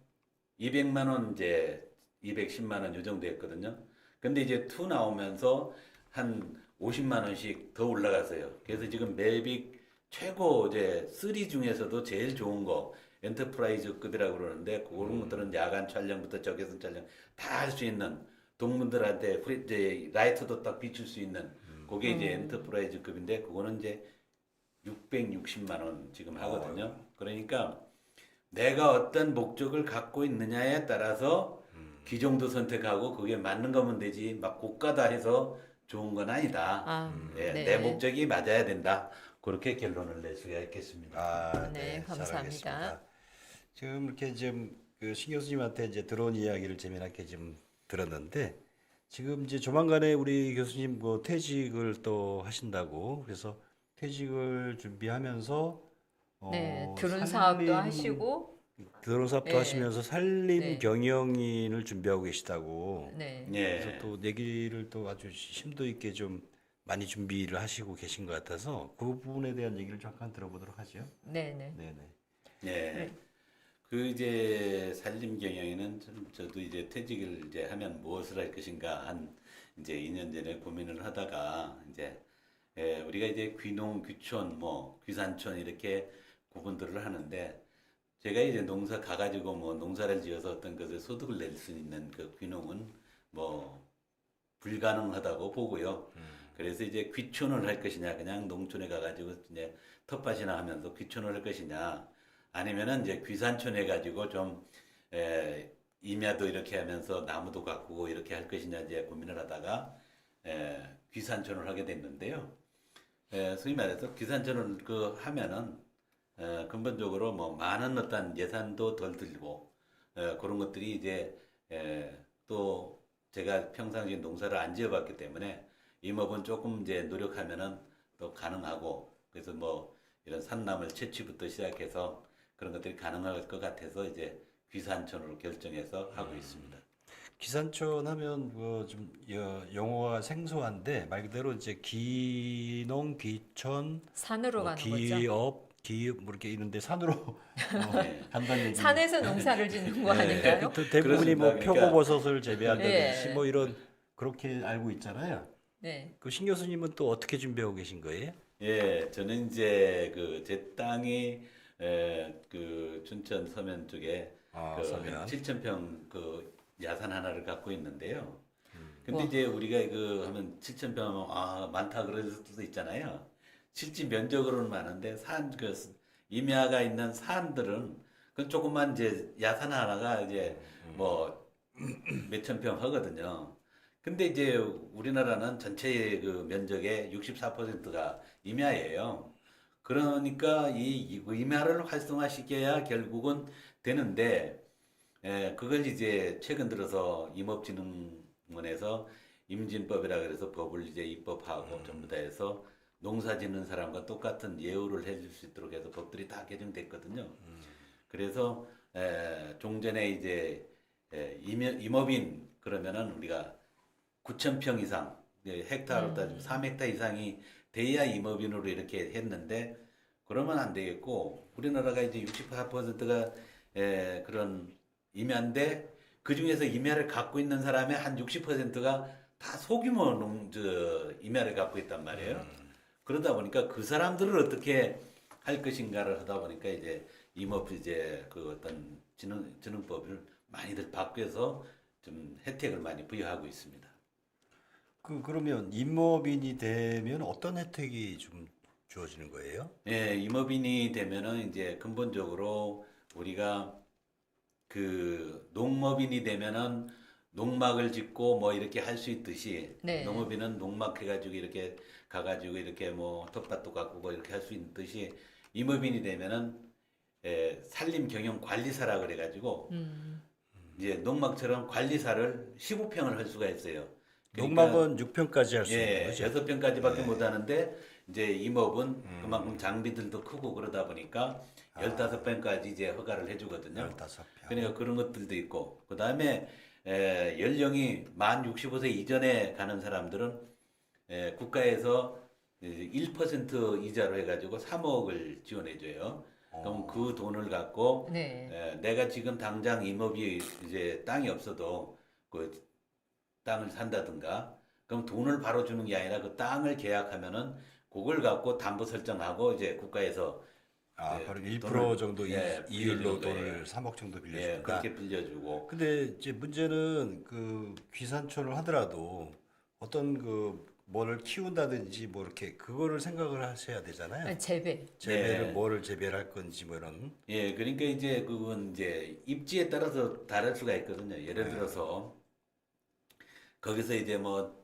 200만 원 이제 210만 원 요 정도 했거든요. 근데 이제 2 나오면서 한 50만 원씩 더 올라갔어요. 그래서 지금 매빅 최고 이제 3 중에서도 제일 좋은 거 엔터프라이즈급이라고 그러는데 그런 것들은 야간 촬영부터 적외선 촬영 다 할 수 있는 동물들한테 이제 라이트도 딱 비출 수 있는 그게 이제 엔터프라이즈급인데 그거는 이제 660만 원 지금 하거든요. 그러니까 내가 어떤 목적을 갖고 있느냐에 따라서 기종도 선택하고 그게 맞는 거면 되지 막 고가다 해서 좋은 건 아니다. 예, 네. 내 목적이 맞아야 된다. 그렇게 결론을 낼 수가 있겠습니다. 네, 잘 감사합니다. 알겠습니다. 지금 이렇게 지금 그신 교수님한테 이제 드론 이야기를 재미나게 좀 들었는데 지금 이제 조만간에 우리 교수님 뭐 퇴직을 또 하신다고 그래서 퇴직을 준비하면서 네, 드론 사업도 하시고, 드론 사업도 네. 하시면서 산림 네. 경영인을 준비하고 계시다고 네. 예. 그래서 또 얘기를 또 아주 심도 있게 좀 많이 준비를 하시고 계신 것 같아서 그 부분에 대한 얘기를 잠깐 들어보도록 하죠. 네, 네. 네네. 예. 그 이제 산림 경영에는 저도 이제 퇴직을 이제 하면 무엇을 할 것인가 한 이제 2년 전에 고민을 하다가 이제 우리가 이제 귀농, 귀촌, 뭐 귀산촌 이렇게 구분들을 하는데 제가 이제 농사 가가지고 뭐 농사를 지어서 어떤 것에 소득을 낼 수 있는 그 귀농은 뭐 불가능하다고 보고요. 그래서 이제 귀촌을 할 것이냐, 그냥 농촌에 가가지고 이제 텃밭이나 하면서 귀촌을 할 것이냐, 아니면은 이제 귀산촌 해가지고 좀 임야도 이렇게 하면서 나무도 가꾸고 이렇게 할 것이냐 이제 고민을 하다가 귀산촌을 하게 됐는데요. 소위 말해서 귀산촌을 그 하면은 근본적으로 뭐 많은 어떤 예산도 덜 들고 그런 것들이 이제 또 제가 평상시에 농사를 안 지어봤기 때문에 임업은 조금 이제 노력하면은 또 가능하고 그래서 뭐 이런 산나물 채취부터 시작해서 그런 것들이 가능할 것 같아서 이제 귀산촌으로 결정해서 하고 있습니다. 기산촌 하면 그좀 용어가 생소한데 말 그대로 이제 기농, 귀촌, 산으로 가는 거죠. 기업 뭐 이렇게 있는데 산으로 네. 간다는 얘기. 산에서 농사를 짓는 거 아닌가요? 또 대부분이 뭐 그렇습니다. 그러니까- 표고버섯을 재배한다든지 네. 뭐 이런 그렇게 알고 있잖아요. 네. 그 신 교수님은 또 어떻게 준비하고 계신 거예요? 예, 저는 이제 그 제 땅이 그 춘천 서면 쪽에 그 서면. 7,000평 그 야산 하나를 갖고 있는데요. 근데 와. 이제 우리가 그 하면 7,000평 하면 아 많다 그럴 수도 있잖아요. 실제 면적으로는 많은데 그 임야가 있는 산들은 그 조금만 이제 야산 하나가 이제 뭐 몇천 평 하거든요. 근데 이제 우리나라는 전체의 그 면적의 64%가 임야예요. 그러니까 이 임야를 활성화시켜야 결국은 되는데 그걸 이제 최근 들어서 임업진흥원에서 임진법이라 그래서 법을 이제 입법하고 전부 다 해서 농사 짓는 사람과 똑같은 예우를 해줄 수 있도록 해서 법들이 다 개정됐거든요. 그래서 종전에 이제 임업인 그러면은 우리가 9,000평 이상 헥타르로 따지면 3헥타 이상이 돼야 임업인으로 이렇게 했는데 그러면 안 되겠고 우리나라가 이제 64%가 그런 임야인데 그 중에서 임야를 갖고 있는 사람의 한 60%가 다 소규모 임야를 갖고 있단 말이에요. 그러다 보니까 그 사람들을 어떻게 할 것인가를 하다 보니까 이제 임업 이제 그 어떤 진흥법을 많이들 바뀌어서 좀 혜택을 많이 부여하고 있습니다. 그러면 임업인이 되면 어떤 혜택이 좀 주어지는 거예요? 예, 임업인이 되면은 이제 근본적으로 우리가 그 농업인이 되면은 농막을 짓고 뭐 이렇게 할 수 있듯이 네. 농업인은 농막 해가지고 이렇게 가가지고 이렇게 뭐 텃밭도 가꾸고 이렇게 할 수 있듯이 임업인이 되면은 산림 경영 관리사라 그래가지고 이제 농막처럼 관리사를 15평을 할 수가 있어요. 그러니까 농막은 6평까지 할 수 있는 거죠? 6평까지밖에 못 하는데 이제 임업은 그만큼 장비들도 크고 그러다 보니까 15평까지 이제 허가를 해주거든요. 15평. 그러니까 그런 것들도 있고 그다음에 연령이 만 65세 이전에 가는 사람들은 국가에서 1% 이자로 해가지고 3억을 지원해줘요. 그럼 그 돈을 갖고 네. 내가 지금 당장 임업이 이제 땅이 없어도 그 땅을 산다든가 그럼 돈을 바로 주는 게 아니라 그 땅을 계약하면은 그걸 갖고 담보 설정하고 이제 국가에서 바로 1% 돈을, 정도 이율로 돈을 3억 정도 빌려준다. 그렇게 빌려주고 근데 이제 문제는 그 귀산촌을 하더라도 어떤 그 뭐를 키운다든지 뭐 이렇게 그거를 생각을 하셔야 되잖아요. 재배. 재배를 뭐를 재배를 할 건지 뭐 이런. 그러니까 이제 그건 이제 입지에 따라서 다를 수가 있거든요. 예를 들어서 거기서 이제 뭐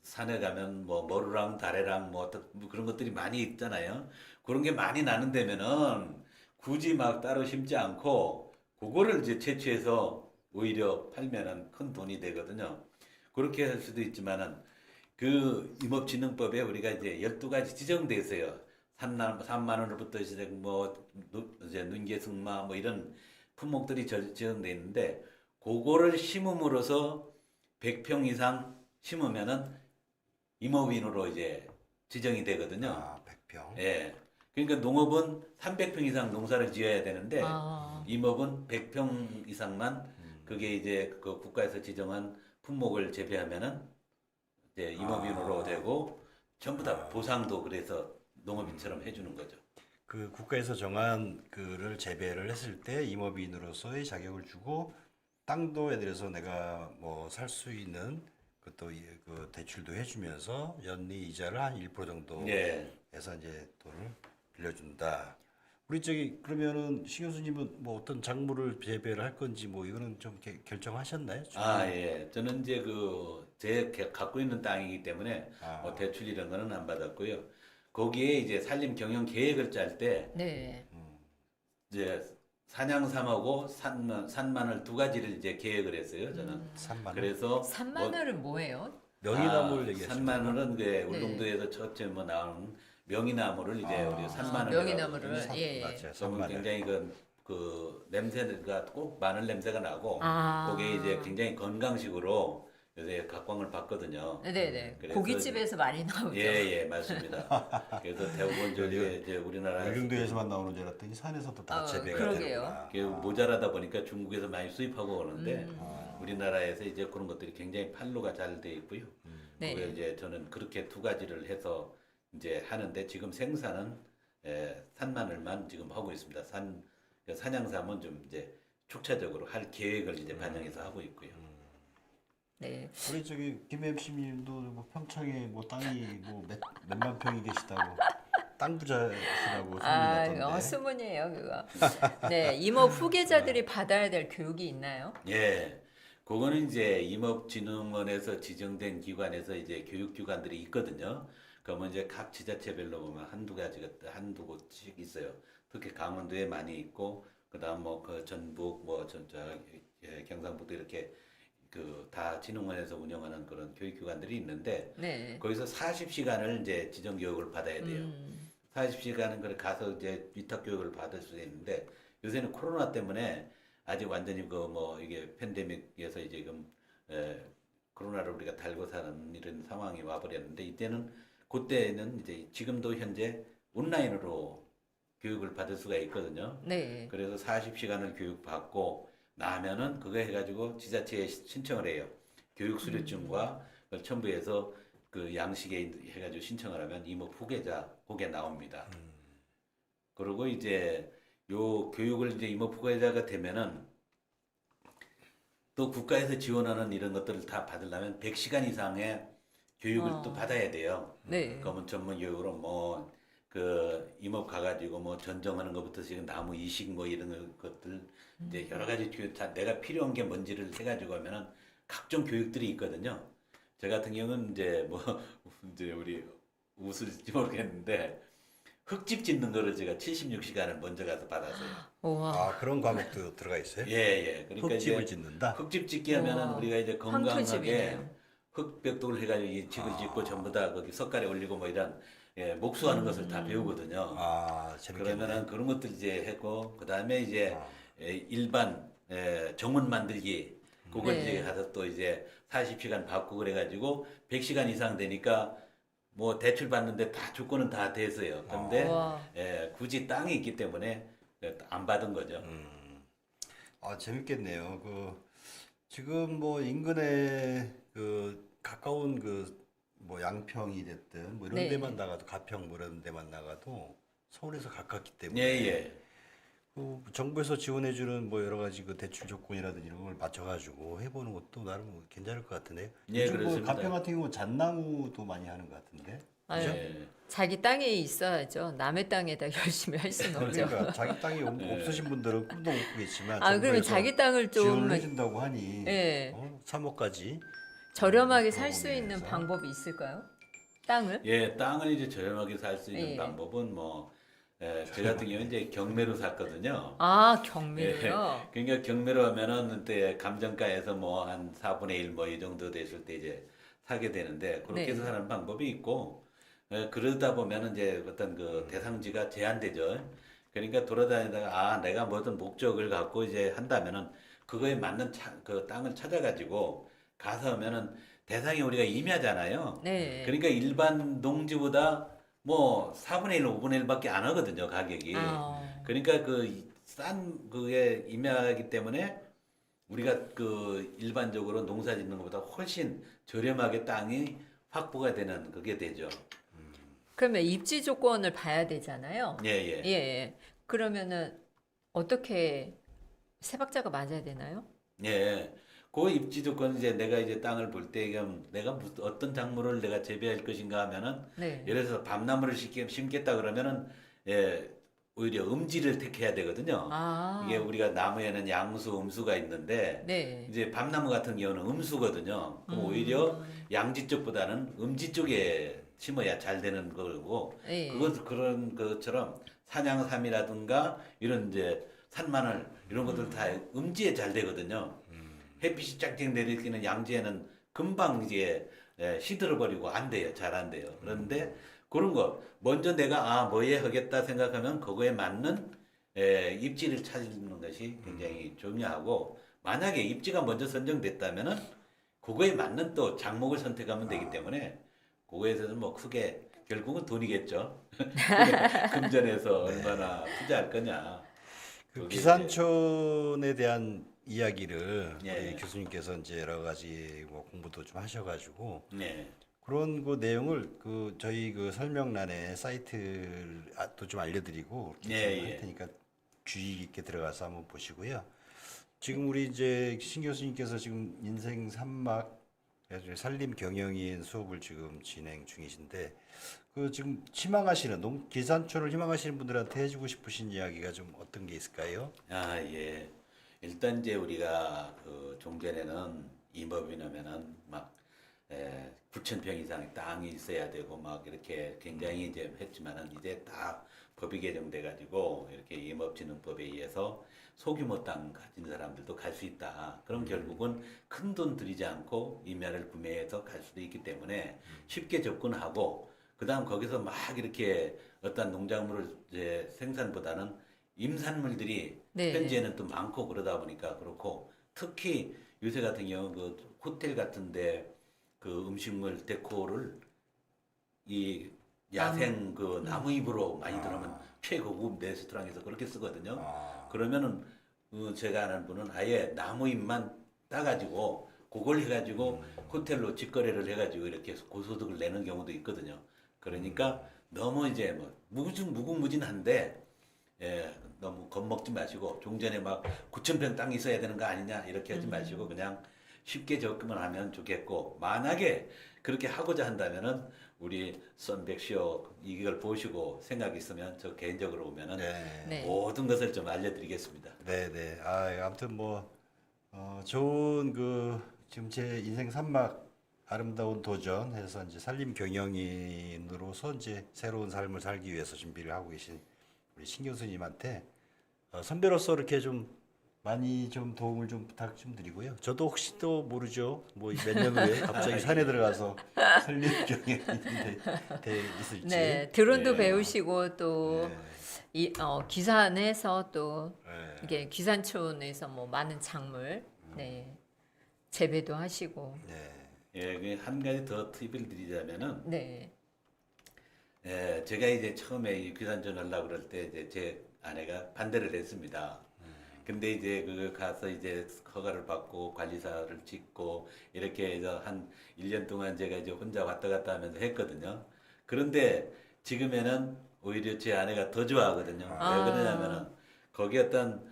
산에 가면 뭐 머루랑 다래랑 뭐 그런 것들이 많이 있잖아요. 그런 게 많이 나는 데면은 굳이 막 따로 심지 않고 그거를 이제 채취해서 오히려 팔면은 큰 돈이 되거든요. 그렇게 할 수도 있지만은 그 임업진흥법에 우리가 이제 12가지 지정돼 있어요. 산마늘부터 시작 이제 눈개승마 뭐 이런 품목들이 지정돼 있는데 그거를 심음으로써 100평 이상 심으면은 임업인으로 이제 지정이 되거든요. 100평. 그러니까 농업은 300평 이상 농사를 지어야 되는데 아. 임업은 100평 이상만 그게 이제 그 국가에서 지정한 품목을 재배하면은 이제 임업인으로 되고 전부 다 보상도 그래서 농업인처럼 해주는 거죠. 그 국가에서 정한 그를 재배를 했을 때 임업인으로서의 자격을 주고 땅도 예를 들어서 내가 뭐 살 수 있는 그것도 그 대출도 해주면서 연리 이자를 한 1% 정도 해서 이제 돈을 빌려준다. 우리 그러면은 시 교수님은 뭐 어떤 작물을 재배를 할 건지 뭐 이거는 좀 결정하셨나요? 저는 이제 제 갖고 있는 땅이기 때문에 뭐 대출 이런 거는 안 받았고요. 거기에 이제 산림 경영 계획을 짤 때 네. 이제 산양삼하고 산마늘 두 가지를 이제 계획을 했어요. 저는. 산마늘. 그래서 산마늘은 뭐예요? 명이나무를 얘기하시는 산마늘은 울릉도에서 첫째 뭐 나오는 명이나무를 이제 우리 산마늘 명이나무를 맞아요. 그러면 산마늘. 굉장히 그 냄새가 꼭 마늘 냄새가 나고 아. 그게 이제 굉장히 건강식으로 요새 각광을 받거든요. 네네. 그래서 고깃집에서 많이 나오죠. 맞습니다. 그래서 대부분 이제 우리나라 울릉도에서만 나오는 줄 알았더니 산에서도 다 재배가 그러게요. 되는구나. 모자라다 보니까 중국에서 많이 수입하고 오는데 우리나라에서 이제 그런 것들이 굉장히 판로가 잘 돼 있고요. 네. 그걸 이제 저는 그렇게 두 가지를 해서 이제 하는데 지금 생산은 산마늘만 지금 하고 있습니다. 산양삼은 좀 이제 축차적으로 할 계획을 이제 반영해서 하고 있고요. 네. 우리 김 MC님도 뭐 평창에 뭐 땅이 뭐 몇만 평이 계시다고 땅 부자시라고 소문이 났던데. 소문이에요, 그거. 네, 임업 후계자들이 받아야 될 교육이 있나요? 그거는 이제 임업진흥원에서 지정된 기관에서 이제 교육기관들이 있거든요. 그러면 이제 각 지자체별로 보면 한두 곳씩 있어요. 특히 강원도에 많이 있고, 그다음 뭐 그 전북, 경상북도 이렇게 그 다 진흥원에서 운영하는 그런 교육기관들이 있는데, 네. 거기서 40시간을 이제 지정 교육을 받아야 돼요. 40시간은 그래 가서 이제 위탁 교육을 받을 수 있는데, 요새는 코로나 때문에 아직 완전히 그 뭐 이게 팬데믹에서 이제 지금 코로나를 우리가 달고 사는 이런 상황이 와버렸는데, 그때는 이제 지금도 현재 온라인으로 교육을 받을 수가 있거든요. 네. 그래서 40시간을 교육받고 나면은 그거 해가지고 지자체에 신청을 해요. 교육 수료증과 그걸 첨부해서 그 양식에 해가지고 신청을 하면 이목 후계자 그게 나옵니다. 그리고 이제 요 교육을 이제 이목 후계자가 되면은 또 국가에서 지원하는 이런 것들을 다 받으려면 100시간 이상의 교육을 또 받아야 돼요. 네. 그러면 전문 교육으로 뭐 그 임업 가가지고 뭐 전정하는 것부터 지금 나무 이식 뭐 이런 것들 이제 여러 가지 교육 다 내가 필요한 게 뭔지를 해가지고 하면은 각종 교육들이 있거든요. 저 같은 경우는 이제 뭐 이제 우리 웃을지 모르겠는데 흙집 짓는 거를 제가 76시간을 먼저 가서 받았어요. 우와. 아, 그런 과목도 들어가 있어요? 예. 그러니까 흙집을 이제 짓는다? 흙집 짓기 하면은 우와. 우리가 이제 건강하게 황토집이네요. 흙벽돌을 해가지고 이 집을 짓고 전부 다 거기 석가래 올리고 뭐 이런 목수하는 것을 다 배우거든요. 아, 재밌겠네. 그러면은 그런 것들 이제 했고 그 다음에 이제 일반 정원 만들기 그걸 네. 이제 가서 또 이제 40시간 받고 그래가지고 100시간 이상 되니까 뭐 대출 받는데 다 조건은 다 됐어요. 그런데 우와. 굳이 땅이 있기 때문에 안 받은 거죠. 아, 재밌겠네요. 지금 뭐 인근에 가까운 뭐 양평이 됐든 뭐 이런 네. 데만 나가도 가평 뭐 이런 데만 나가도 서울에서 가깝기 때문에 예. 정부에서 지원해주는 뭐 여러 가지 대출 조건이라든지 이런 걸 맞춰가지고 해보는 것도 나름 괜찮을 것 같은데. 예, 요즘 그렇습니다. 가평 같은 경우 잣나무도 많이 하는 것 같은데. 아유, 그죠? 예. 자기 땅에 있어야죠. 남의 땅에다 열심히 할 수는 없죠. 그러니까 자기 땅이 없으신 분들은 꿈도 못 꾸겠지만 아, 그러면 정부에서 자기 땅을 좀 지원을 해준다고 하니 예. 3억까지 저렴하게 살 수 그런 있는 부분에서. 방법이 있을까요? 땅을? 예, 땅을 이제 저렴하게 살 수 있는 예. 방법은 제 같은 경우는 이제 경매로 샀거든요. 아, 경매로요? 그러니까 경매로 하면은 그때 감정가에서 뭐 한 4분의 1 뭐 이 정도 됐을 때 이제 사게 되는데 그렇게 네. 해서 사는 방법이 있고 그러다 보면은 이제 어떤 그 대상지가 제한되죠. 그러니까 돌아다니다가 내가 뭐든 목적을 갖고 이제 한다면은 그거에 맞는 그 땅을 찾아가지고 가서 하면은 대상이 우리가 임야잖아요. 네. 그러니까 일반 농지보다 뭐 4분의 1, 5분의 1밖에 안 하거든요, 가격이. 아, 그러니까 싼 그게 임야이기 때문에 우리가 그 일반적으로 농사 짓는 것보다 훨씬 저렴하게 땅이 확보가 되는 그게 되죠. 그러면 입지 조건을 봐야 되잖아요. 예. 예. 그러면은 어떻게 세 박자가 맞아야 되나요? 예. 그 입지 조건 이제 내가 이제 땅을 볼 때 내가 어떤 작물을 내가 재배할 것인가 하면은 네. 예를 들어서 밤나무를 심겠다 그러면은 오히려 음지를 택해야 되거든요. 아, 이게 우리가 나무에는 양수, 음수가 있는데 네. 이제 밤나무 같은 경우는 음수거든요. 그럼 오히려 양지 쪽보다는 음지 쪽에 심어야 잘 되는 거고 예. 그런 것처럼 산양삼이라든가 이런 이제 산마늘 이런 것들 다 음지에 잘 되거든요. 햇빛이 쫙쫙 내리는 양지에는 금방 이제 시들어 버리고 안 돼요. 잘 안 돼요. 그런데 그런 거 먼저 내가 뭐에 하겠다 생각하면 그거에 맞는 입지를 찾는 것이 굉장히 중요하고 만약에 입지가 먼저 선정됐다면은 그거에 맞는 또 작목을 선택하면 되기 때문에 그거에서는 뭐 크게 결국은 돈이겠죠. 금전에서 얼마나 투자할 거냐. 그게 이제 비산촌에 대한 이야기를 예. 우리 교수님께서 이제 여러 가지 뭐 공부도 좀 하셔가지고 네. 그런 내용을 저희 설명란에 사이트도 좀 알려드리고 예. 할 테니까 주의 깊게 들어가서 한번 보시고요. 지금 우리 이제 신 교수님께서 지금 인생 3막 산림 경영인 수업을 지금 진행 중이신데 지금 희망하시는 기산촌을 희망하시는 분들한테 해주고 싶으신 이야기가 좀 어떤 게 있을까요? 예. 일단 이제 우리가 종전에는 임업이라면은 막 9,000평 이상의 땅이 있어야 되고 막 이렇게 굉장히 이제 했지만은 이제 다 법이 개정돼 가지고 이렇게 임업진흥법에 의해서 소규모 땅 가진 사람들도 갈 수 있다. 그럼 결국은 큰 돈 들이지 않고 임야를 구매해서 갈 수도 있기 때문에 쉽게 접근하고 그다음 거기서 막 이렇게 어떤 농작물을 이제 생산보다는 임산물들이 네. 현지에는 또 많고 그러다 보니까 그렇고 특히 요새 같은 경우 그 호텔 같은데 그 음식물 데코를 이 야생 그 나무잎으로 많이 들어가면 최고급 레스토랑에서 그렇게 쓰거든요. 그러면은 제가 아는 분은 아예 나무잎만 따가지고 그걸 해가지고 호텔로 직거래를 해가지고 이렇게 고소득을 내는 경우도 있거든요. 그러니까 너무 이제 뭐 무궁무진한데 너무 겁먹지 마시고 종전에 막 9,000평 땅 있어야 되는 거 아니냐 이렇게 하지 마시고 그냥 쉽게 접근을 하면 좋겠고 만약에 그렇게 하고자 한다면은 우리 썬백쇼 이걸 보시고 생각이 있으면 저 개인적으로 오면은 네. 네. 모든 것을 좀 알려드리겠습니다. 네네. 아무튼 뭐 좋은 지금 제 인생 산막 아름다운 도전 해서 이제 산림 경영인으로서 이제 새로운 삶을 살기 위해서 준비를 하고 계신 우리 신 교수님한테 선배로서 이렇게 좀 많이 좀 도움을 좀 부탁 좀 드리고요. 저도 혹시 또 모르죠. 뭐 몇 년 후에 갑자기 산에 들어가서 산림 경영인이 돼 있을지. 네, 드론도 네. 배우시고 또 기산에서 또 네. 이게 기산촌에서 뭐 많은 작물 네 재배도 하시고 네. 예, 한 가지 더 팁을 드리자면은 네, 제가 이제 처음에 이 귀산전 하려고 그럴 때 이제 제 아내가 반대를 했습니다. 근데 이제 그 가서 이제 허가를 받고 관리사를 짓고 이렇게 해서 한 1년 동안 제가 이제 혼자 왔다 갔다 하면서 했거든요. 그런데 지금에는 오히려 제 아내가 더 좋아하거든요. 아. 왜 그러냐면은 거기 어떤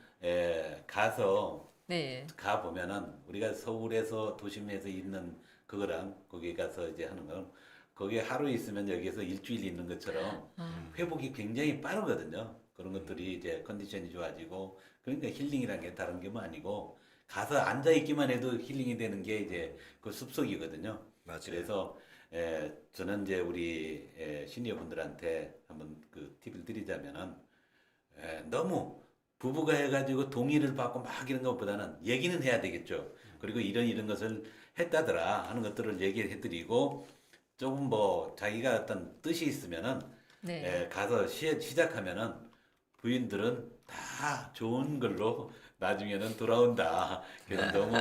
가서 네, 가 보면은 우리가 서울에서 도심에서 있는 그거랑 거기 가서 이제 하는 건 거기에 하루 있으면 여기에서 일주일 있는 것처럼 회복이 굉장히 빠르거든요. 그런 것들이 이제 컨디션이 좋아지고 그러니까 힐링이라는 게 다른 게 뭐 아니고 가서 앉아 있기만 해도 힐링이 되는 게 이제 그 숲속이거든요. 맞아요. 그래서 저는 이제 우리 시니어 분들한테 한번 그 팁을 드리자면은 너무 부부가 해가지고 동의를 받고 막 이런 것보다는 얘기는 해야 되겠죠. 그리고 이런 것을 했다더라 하는 것들을 얘기해드리고 조금 뭐 자기가 어떤 뜻이 있으면은 네. 가서 시작하면은 부인들은 다 좋은 걸로 나중에는 돌아온다. 그래서 너무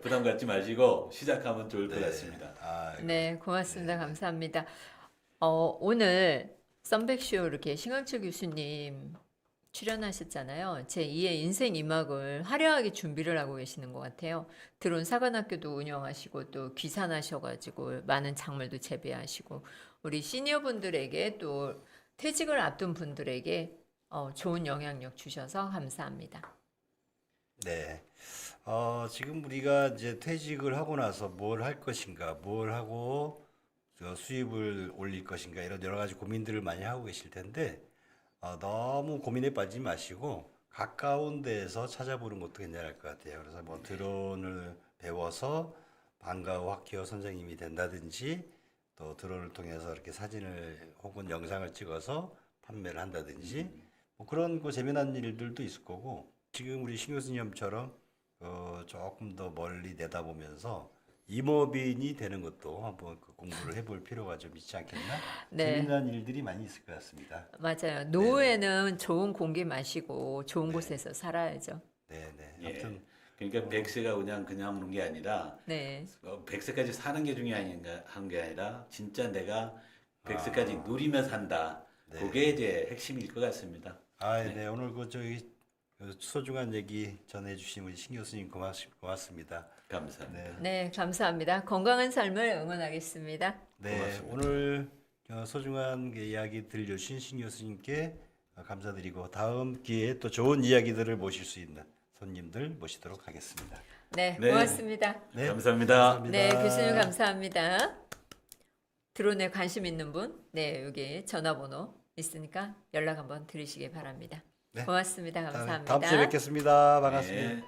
부담 갖지 마시고 시작하면 좋을 것 같습니다. 네, 고맙습니다. 감사합니다. 오늘 썬백쇼 이렇게 신광철 교수님 출연하셨잖아요. 제2의 인생 2막을 화려하게 준비를 하고 계시는 것 같아요. 드론 사관학교도 운영하시고 또 귀산하셔가지고 많은 작물도 재배하시고 우리 시니어분들에게 또 퇴직을 앞둔 분들에게 좋은 영향력 주셔서 감사합니다. 네. 지금 우리가 이제 퇴직을 하고 나서 뭘 할 것인가, 뭘 하고 수입을 올릴 것인가 이런 여러 가지 고민들을 많이 하고 계실 텐데 너무 고민에 빠지지 마시고 가까운 데에서 찾아보는 것도 괜찮을 것 같아요. 그래서 뭐 드론을 배워서 방과후 학교 선생님이 된다든지 또 드론을 통해서 이렇게 사진을 혹은 영상을 찍어서 판매를 한다든지 뭐 그런 재미난 일들도 있을 거고 지금 우리 신 교수님처럼 조금 더 멀리 내다보면서 임업인이 되는 것도 한번 공부를 해볼 필요가 좀 있지 않겠나? 네. 재미난 일들이 많이 있을 것 같습니다. 맞아요. 노후에는 좋은 공기 마시고 좋은 곳에서 살아야죠. 네네. 예. 아무튼 그러니까 100세가 그냥 오는 게 아니라 네. 100세까지 사는 게 중요한가 하는 게 아니라 진짜 내가 100세까지 누리며 산다. 네. 그게 이제 핵심일 것 같습니다. 네. 오늘 소중한 얘기 전해주신 우리 신 교수님 고맙습니다. 감사합니다. 네. 네, 감사합니다. 건강한 삶을 응원하겠습니다. 네, 고맙습니다. 오늘 소중한 이야기 들려주신 신 교수님께 감사드리고 다음 기회에 또 좋은 이야기들을 모실 수 있는 손님들 모시도록 하겠습니다. 네, 네. 고맙습니다. 네, 감사합니다. 네, 교수님 감사합니다. 드론에 관심 있는 분, 네, 여기 전화번호 있으니까 연락 한번 드리시기 바랍니다. 네. 고맙습니다. 감사합니다. 다음 주에 뵙겠습니다. 반갑습니다. 네.